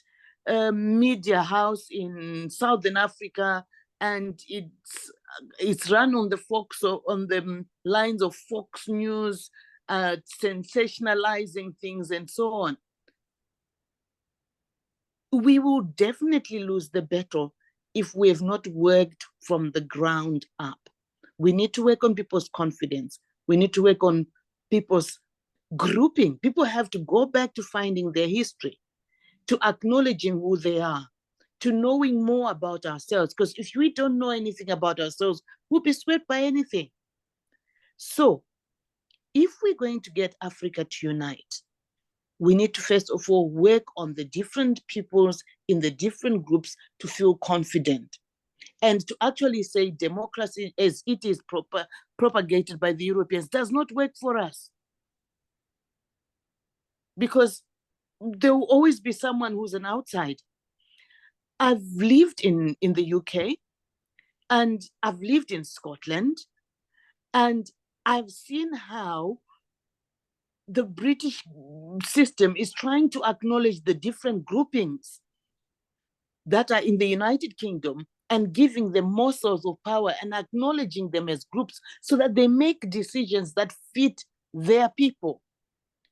media house in Southern Africa, and it's run on the lines of Fox News, sensationalizing things and so on. We will definitely lose the battle if we have not worked from the ground up. We need to work on people's confidence. We need to work on people's grouping. People have to go back to finding their history, to acknowledging who they are, to knowing more about ourselves. Because if we don't know anything about ourselves, we'll be swept by anything. So if we're going to get Africa to unite, we need to first of all work on the different peoples in the different groups to feel confident, and to actually say democracy as it is propagated by the Europeans does not work for us. Because there will always be someone who's an outside. I've lived in the UK, and I've lived in Scotland, and I've seen how the British system is trying to acknowledge the different groupings that are in the United Kingdom and giving them morsels of power and acknowledging them as groups so that they make decisions that fit their people.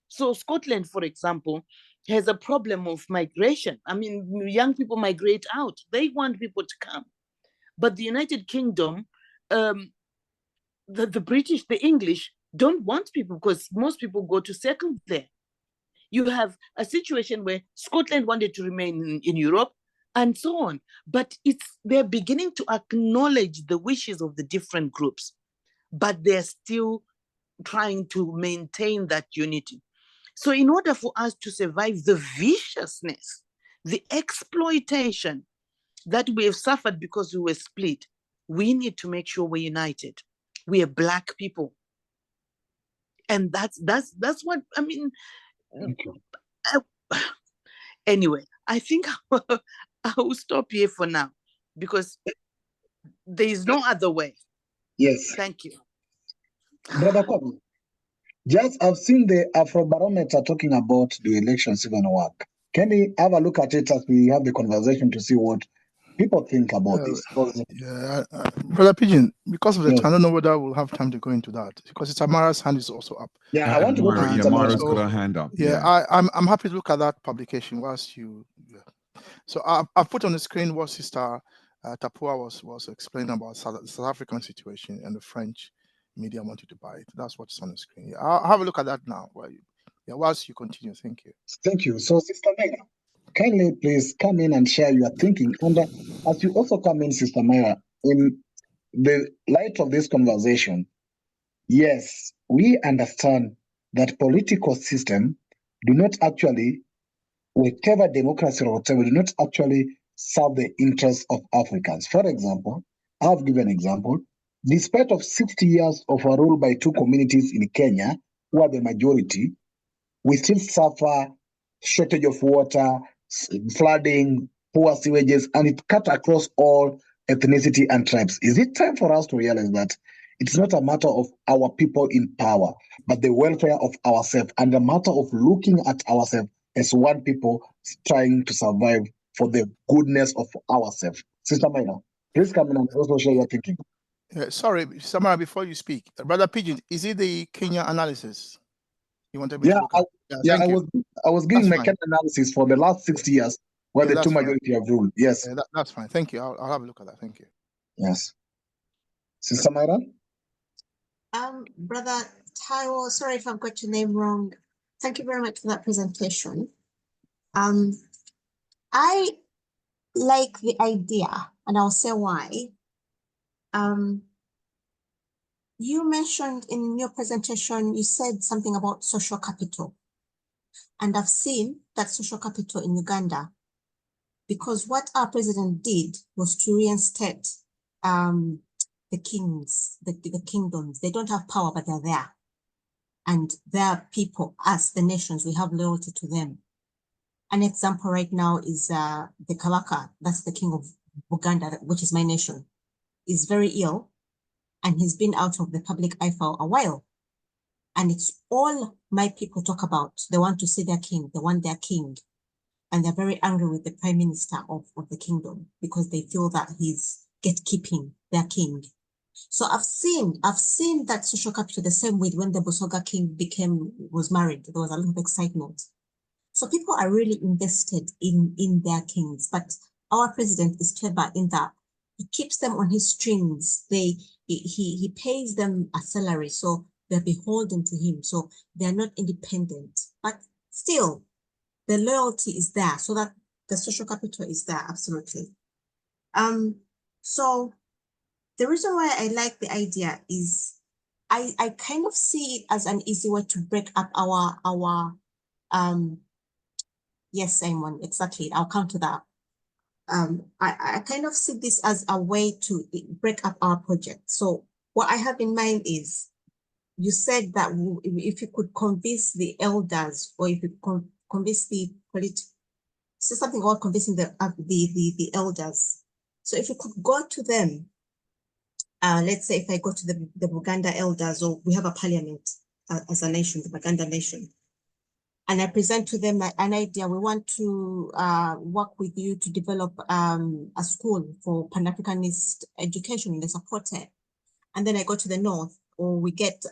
So Scotland, for example, has a problem of migration. I mean, young people migrate out. They want people to come. But the United Kingdom, the British, the English don't want people because most people go to settle there. You have a situation where Scotland wanted to remain in Europe and so on. But they're beginning to acknowledge the wishes of the different groups, but they're still trying to maintain that unity. So in order for us to survive the viciousness, the exploitation that we have suffered because we were split, we need to make sure we're united. We are Black people. And that's what, I mean, anyway, I think I will stop here for now because there is no other way. Yes. Thank you. Brother Kobe, just I've seen the Afrobarometer talking about the elections even work. Can we have a look at it as we have the conversation to see what people think about this? Yeah, Brother Pigeon, because of the Yes. time, I don't know whether we'll have time to go into that because it's Amara's hand is also up. Yeah, I want to go to Myra, Myra's got her hand up. Yeah, I'm happy to look at that publication whilst you. Yeah. So I've put on the screen what Sister Tapua was explaining about the South African situation and the French media wanted to buy it. That's what's on the screen. Yeah, I'll have a look at that now. Whilst you continue. Thank you. Thank you. So, Sister Myra, kindly please come in and share your thinking. And as you also come in, Sister Myra, in the light of this conversation, yes, we understand that political system do not actually, whatever democracy or whatever, do not actually serve the interests of Africans. For example, I'll give an example. Despite of 60 years of a rule by two communities in Kenya, who are the majority, we still suffer shortage of water, flooding, poor sewages, and it cut across all ethnicity and tribes. Is it time for us to realize that it's not a matter of our people in power, but the welfare of ourselves, and a matter of looking at ourselves as one people trying to survive for the goodness of ourselves? Sister Myra, please come in and also share your thinking. Sorry, Samara, before you speak, Brother Pigeon, is it the Kenya analysis you wanted me to look at? I was giving my analysis for the last 60 years where the two majority have ruled. Yes. That's fine. Thank you. I'll have a look at that. Thank you. Yes. Sister Myra? Brother Taiwo, sorry if I've got your name wrong. Thank you very much for that presentation. I like the idea, and I'll say why. You mentioned in your presentation, you said something about social capital. And I've seen that social capital in Uganda, because what our president did was to reinstate the kings, the kingdoms. They don't have power, but they're there. And their people, us, the nations, we have loyalty to them. An example right now is the Kabaka, that's the king of Uganda, which is my nation, is very ill. And he's been out of the public eye for a while. And it's all my people talk about. They want to see their king, they want their king. And they're very angry with the prime minister of the kingdom because they feel that he's gatekeeping their king. So I've seen that social capital the same way when the Busoga king was married. There was a lot of excitement. So people are really invested in their kings. But our president is clever in that he keeps them on his strings. He pays them a salary, so they're beholden to him. So they're not independent. But still, the loyalty is there, so that the social capital is there, absolutely. So the reason why I like the idea is I kind of see it as an easy way to break up our yes, Simon, exactly. I'll come to that. I kind of see this as a way to break up our project. So what I have in mind is, you said that if you could convince the elders, or if you convince the so something about convincing the elders. So if you could go to them, let's say if I go to the Buganda elders, or we have a parliament as a nation, the Buganda nation, and I present to them an idea. We want to work with you to develop a school for Pan-Africanist education, and they support it. And then I go to the north, or we get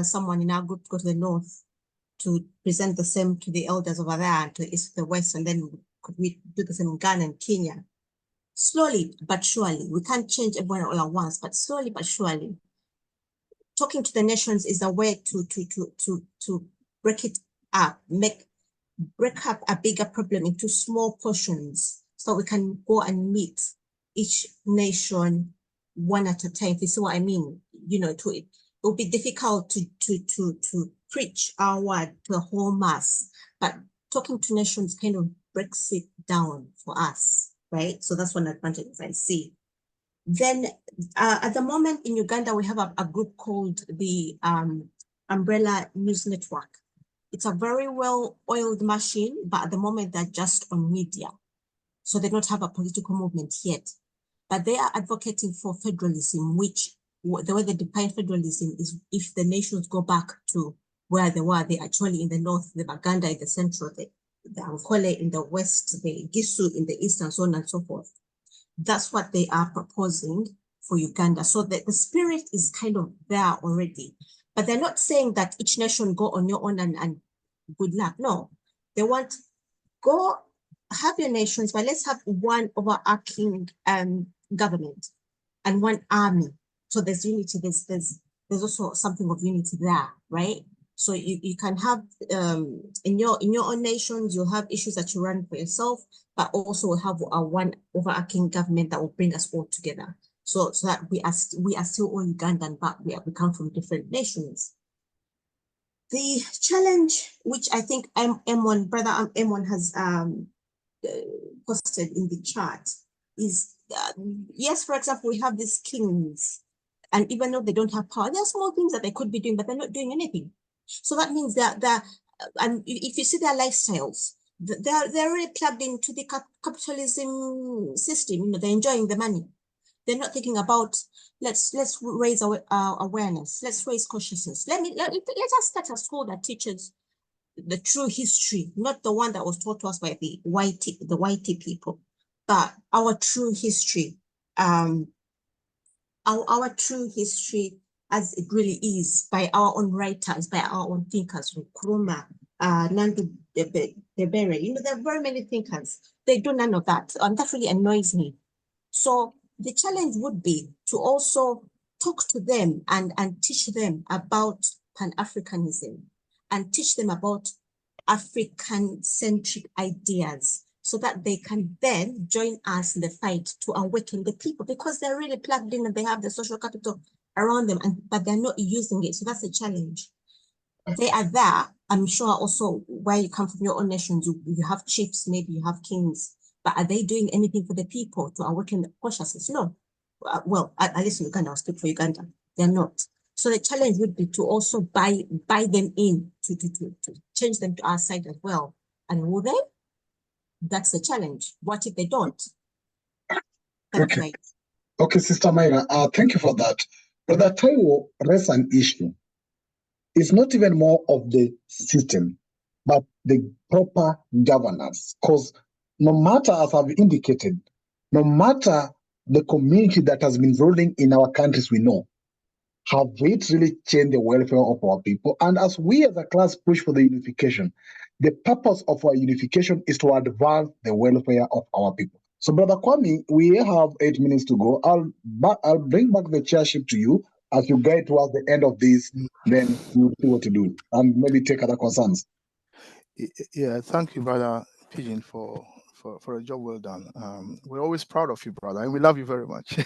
someone in our group to go to the north to present the same to the elders over there, and to the east, the west, and then could we do the same in Ghana and Kenya? Slowly but surely. We can't change everyone all at once, but slowly but surely. Talking to the nations is a way to break it up, make break up a bigger problem into small portions so we can go and meet each nation one at a time. If you see what I mean, it will be difficult to preach our word to the whole mass, but talking to nations kind of breaks it down for us, right? So that's one advantage I see. Then at the moment in Uganda, we have a group called the Umbrella News Network. It's a very well-oiled machine, but at the moment they're just on media. So they don't have a political movement yet. But they are advocating for federalism, which the way they define federalism is if the nations go back to where they were, they actually in the north, the Baganda in the central, the Ankole in the west, the Gisu in the east, and so on and so forth. That's what they are proposing for Uganda. So the spirit is kind of there already. But they're not saying that each nation go on your own and good luck. No, they want go have your nations, but let's have one overarching government and one army. So there's unity. There's also something of unity there, right? So you can have in your own nations, you'll have issues that you run for yourself, but also have a one overarching government that will bring us all together. So that we are still all Ugandan, but we come from different nations. The challenge, which I think Brother M1 has posted in the chat, is yes, for example, we have these kings, and even though they don't have power, there are small things that they could be doing, but they're not doing anything. So that means that and if you see their lifestyles, they're really plugged into the capitalism system. They're enjoying the money. They're not thinking about let's raise our awareness. Let's raise consciousness. Let us start a school that teaches the true history, not the one that was taught to us by the white people, but our true history. Our true history as it really is, by our own writers, by our own thinkers, Nkrumah, Nandu Debere. There are very many thinkers. They do none of that, and that really annoys me. So the challenge would be to also talk to them and teach them about Pan-Africanism and teach them about African-centric ideas so that they can then join us in the fight to awaken the people, because they're really plugged in and they have the social capital around them, but they're not using it. So that's a challenge. They are there. I'm sure also where you come from, your own nations, you have chiefs, maybe you have kings, but are they doing anything for the people to awaken the consciousness? No. Well, at least in Uganda, I'll speak for Uganda. They're not. So the challenge would be to also buy them in, to change them to our side as well. And will they? That's the challenge. What if they don't? Okay. Okay, Sister Myra, thank you for that. Brother Taiwo raised an issue. It's not even more of the system, but the proper governance. Because no matter, as I've indicated, no matter the community that has been ruling in our countries, we know, have it really changed the welfare of our people? And as we as a class push for the unification, the purpose of our unification is to advance the welfare of our people. So, Brother Kwame, we have 8 minutes to go. I'll bring back the chairship to you as you guide towards the end of this. Then we'll see what to do and maybe take other concerns. Yeah, thank you, Brother Pigeon, for a job well done. We're always proud of you, brother, and we love you very much.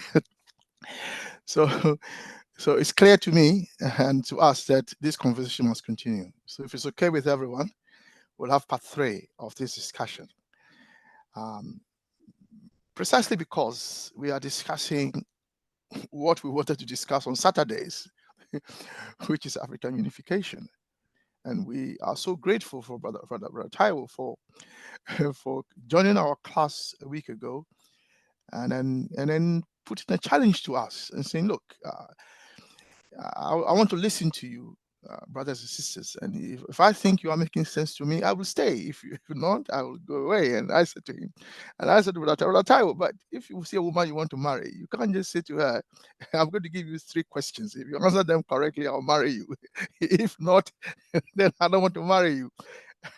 So it's clear to me and to us that this conversation must continue. So if it's okay with everyone, we'll have part 3 of this discussion. Precisely because we are discussing what we wanted to discuss on Saturdays, which is African unification. And we are so grateful for Brother Taiwo for joining our class a week ago, and then putting a challenge to us and saying, look, I want to listen to you, brothers and sisters, and if I think you are making sense to me, I will stay. If not, I will go away. And I said to him, Brother Taiwo, but if you see a woman you want to marry, you can't just say to her, I'm going to give you 3 questions. If you answer them correctly, I'll marry you. If not, then I don't want to marry you.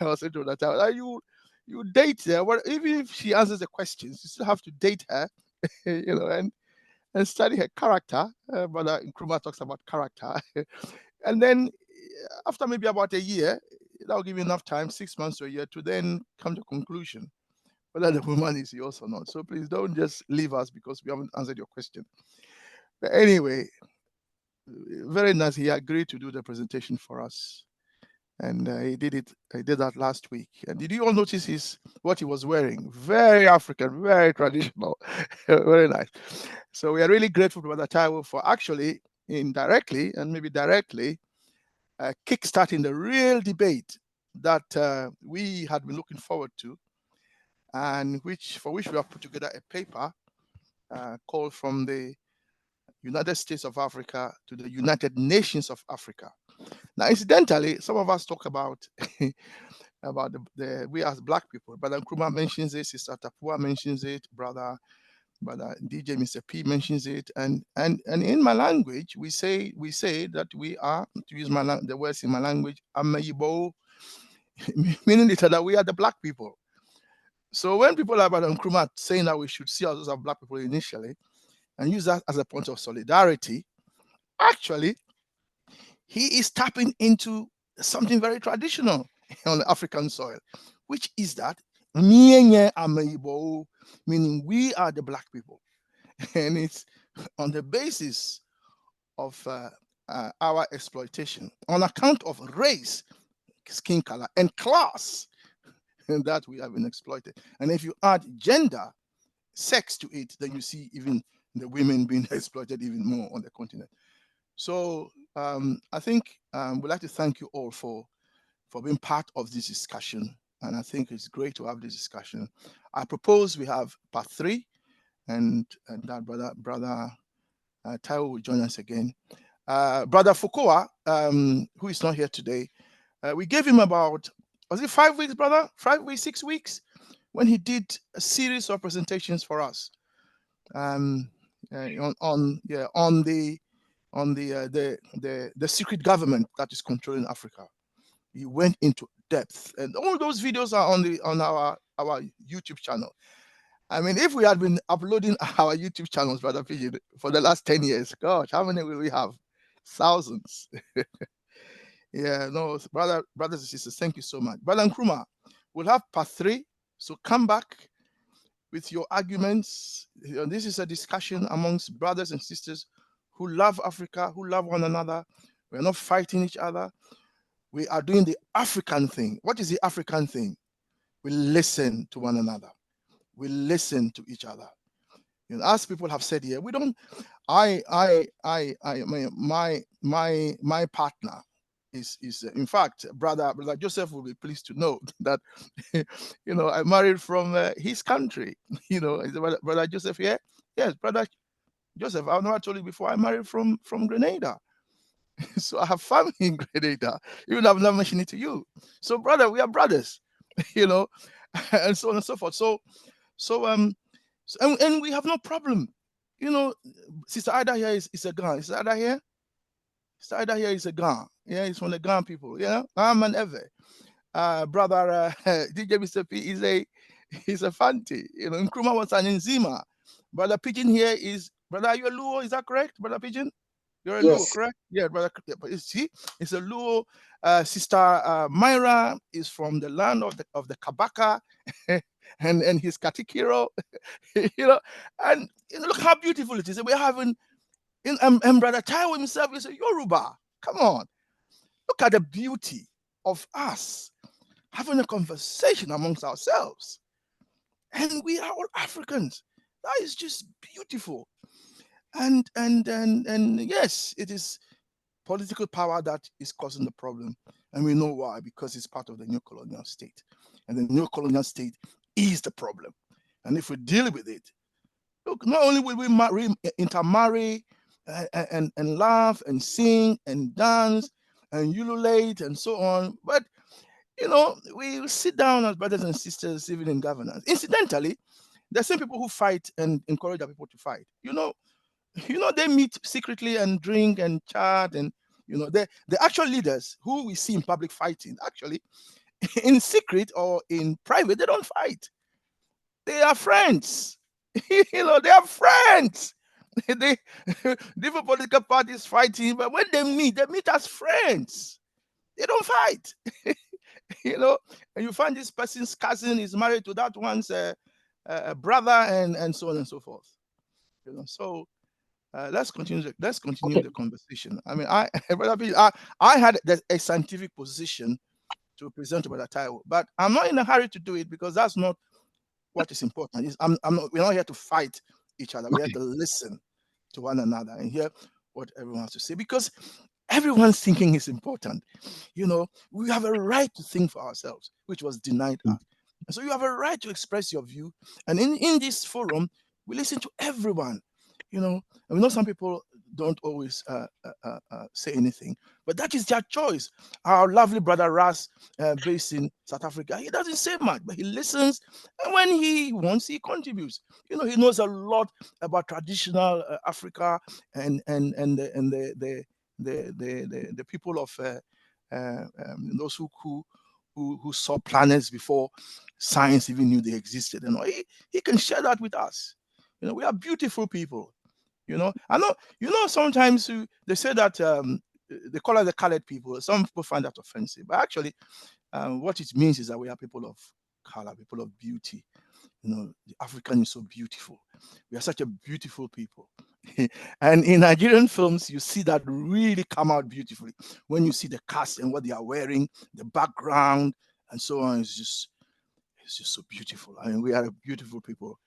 I was saying to Brother Taiwo, you date her. Well, even if she answers the questions, you still have to date her, and study her character. Brother Nkrumah talks about character. And then after maybe about a year, that will give you enough time, 6 months to a year, to then come to a conclusion whether the woman is yours or not. So please don't just leave us because we haven't answered your question. But anyway, very nice. He agreed to do the presentation for us, and he did it. He did that last week. And did you all notice what he was wearing? Very African, very traditional, very nice. So we are really grateful to Brother Taiwo for actually indirectly and maybe directly kickstarting the real debate that we had been looking forward to, and for which we have put together a paper called From the United States of Africa to the United Nations of Africa. Now, incidentally, some of us talk about about we as Black people. Brother Nkrumah mentions it, Sister Tapua mentions it, Brother DJ Mr. P mentions it, and in my language we say that we are, to use the words in my language, Amayibo, meaning that we are the Black people. So when people like Brother Nkrumah saying that we should see ourselves as Black people initially and use that as a point of solidarity, actually he is tapping into something very traditional on the African soil, which is that meaning we are the Black people. And it's on the basis of our exploitation on account of race, skin color, and class that we have been exploited. And if you add gender, sex to it, then you see even the women being exploited even more on the continent. So I think we'd like to thank you all for being part of this discussion. And I think it's great to have this discussion. I propose we have part 3, and that brother Taiwo will join us again. Brother Fukoa, who is not here today, we gave him about, was it 5 weeks, brother? 5 weeks, 6 weeks, when he did a series of presentations for us on the secret government that is controlling Africa. He went into depth, and all those videos are on our YouTube channel. I mean, if we had been uploading our YouTube channels, Brother Pigeon, for the last 10 years, gosh, how many will we have? Thousands. Yeah, no, brothers and sisters, thank you so much. Brother Nkrumah, we'll have part 3, so come back with your arguments. This is a discussion amongst brothers and sisters who love Africa, who love one another. We're not fighting each other. We are doing the African thing. What is the African thing? We listen to one another. We listen to each other. You know, as people have said here, we don't. My partner is in fact, brother Joseph will be pleased to know that you know, I married from his country. You know, is brother Joseph here? Yes, brother Joseph. I've never told you before. I married from Grenada. So I have family in Grenada, even though I've not mentioned it to you. So, brother, we are brothers, you know, and so on and so forth. And we have no problem. You know, Sister Ida here is a Ghana. Sister Ida here? Sister Ida here is a Ghana. Yeah, he's from the Ghana people. Yeah, I'm an Eve. Brother DJ Mr. P is a Fanti. You know, Nkrumah was an Nzima. Brother Pigeon here is, brother, are you a Luo? Is that correct, Brother Pigeon? You're a Luo, correct? Yeah, brother. But you see, it's a Luo. Sister Myra is from the land of the Kabaka, and his Katikiro, you know. And you know, look how beautiful it is. We're having, and brother Taiwo himself is a Yoruba. Come on, look at the beauty of us having a conversation amongst ourselves, and we are all Africans. That is just beautiful. And yes, it is political power that is causing the problem, and we know why, because it's part of the new colonial state, and the new colonial state is the problem. And if we deal with it, look, not only will we intermarry and laugh and sing and dance and ululate and so on, but you know, we will sit down as brothers and sisters, even in governance. Incidentally, there's some people who fight and encourage other people to fight. You know, they meet secretly and drink and chat, and you know, the actual leaders who we see in public fighting, actually in secret or in private, they don't fight. They are friends. You know, they are friends. They different political parties fighting, but when they meet as friends. They don't fight. you know, and you find this person's cousin is married to that one's brother, and so on and so forth. You know, so let's continue the conversation. I mean, I had a scientific position to present to Brother Taiwo, but I'm not in a hurry to do it because that's not what is important. We're not here to fight each other. We're here to listen to one another and hear what everyone has to say, because everyone's thinking is important. You know, we have a right to think for ourselves, which was denied us. And so you have a right to express your view. And in this forum, we listen to everyone. You know, and we know some people don't always say anything, but that is their choice. Our lovely brother Ras, based in South Africa, he doesn't say much, but he listens, and when he wants, he contributes. You know, he knows a lot about traditional Africa and the people of those who saw planets before science even knew they existed. And he can share that with us. You know, we are beautiful people. You know, I know. You know, sometimes they say that they call us the colored people. Some people find that offensive, but actually, what it means is that we are people of color, people of beauty. You know, the African is so beautiful. We are such a beautiful people. And in Nigerian films, you see that really come out beautifully when you see the cast and what they are wearing, the background, and so on. It's just so beautiful. I mean, we are a beautiful people.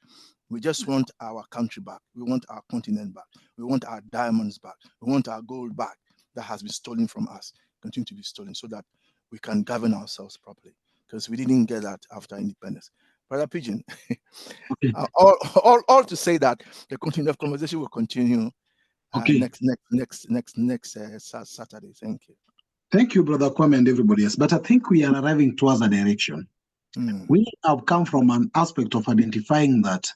We just want our country back. We want our continent back. We want our diamonds back. We want our gold back that has been stolen from us, continue to be stolen, so that we can govern ourselves properly, because we didn't get that after independence. Brother Pigeon, all to say that the conversation will continue next Saturday. Thank you. Thank you, Brother Kwame, and everybody else. But I think we are arriving towards a direction. We have come from an aspect of identifying that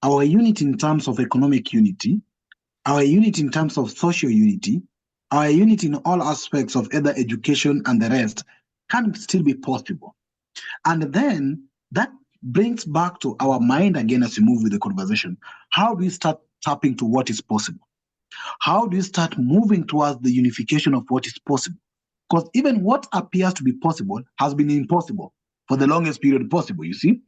our unity in terms of economic unity, our unity in terms of social unity, our unity in all aspects of either education and the rest can still be possible. And then that brings back to our mind again as we move with the conversation. How do we start tapping to what is possible? How do you start moving towards the unification of what is possible? Because even what appears to be possible has been impossible for the longest period possible, you see?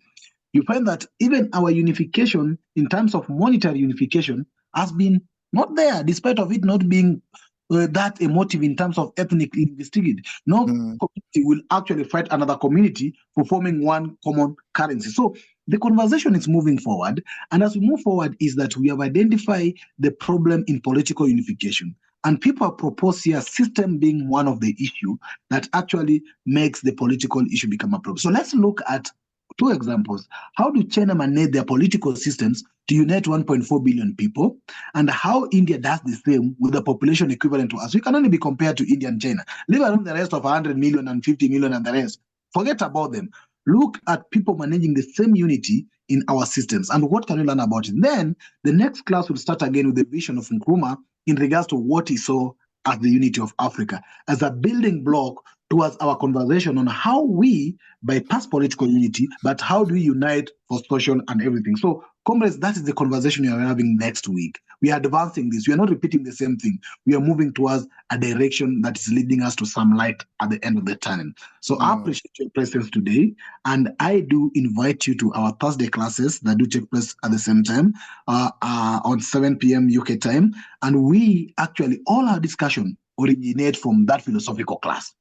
You find that even our unification in terms of monetary unification has been not there, despite of it not being that emotive in terms of ethnic investigate. No community will actually fight another community for forming one common currency. So the conversation is moving forward. And as we move forward is that we have identified the problem in political unification. And people propose here system being one of the issue that actually makes the political issue become a problem. So let's look at two examples. How do China manage their political systems to unite 1.4 billion people, and how India does the same with a population equivalent to us? We can only be compared to India and China. Leave alone the rest of 100 million and 50 million and the rest. Forget about them. Look at people managing the same unity in our systems, and what can we learn about it? Then the next class will start again with the vision of Nkrumah in regards to what he saw as the unity of Africa, as a building block towards our conversation on how we bypass political unity, but how do we unite for social and everything. So, comrades, that is the conversation we are having next week. We are advancing this. We are not repeating the same thing. We are moving towards a direction that is leading us to some light at the end of the tunnel. So I appreciate your presence today, and I do invite you to our Thursday classes that do take place at the same time on 7 p.m. UK time. And we actually, all our discussion originate from that philosophical class.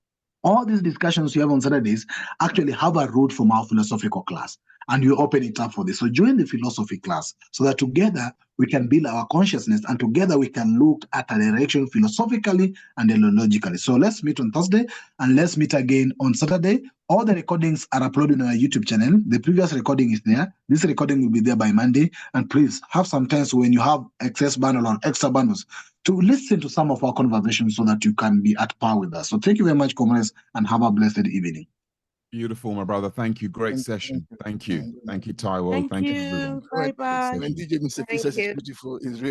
All these discussions we have on Saturdays actually have a root from our philosophical class, and you open it up for this. So join the philosophy class so that together we can build our consciousness, and together we can look at a direction philosophically and logically. So let's meet on Thursday, and let's meet again on Saturday. All the recordings are uploaded on our YouTube channel. The previous recording is there. This recording will be there by Monday. And please have some time, so when you have excess bundle or extra bundles, to listen to some of our conversations so that you can be at par with us. So thank you very much, comrades, and have a blessed evening. Beautiful, my brother. Thank you. Great session. Thank you. Thank you, Taiwo. Thank you, everyone. Bye-bye. When DJ Mr. P says it's beautiful, it's really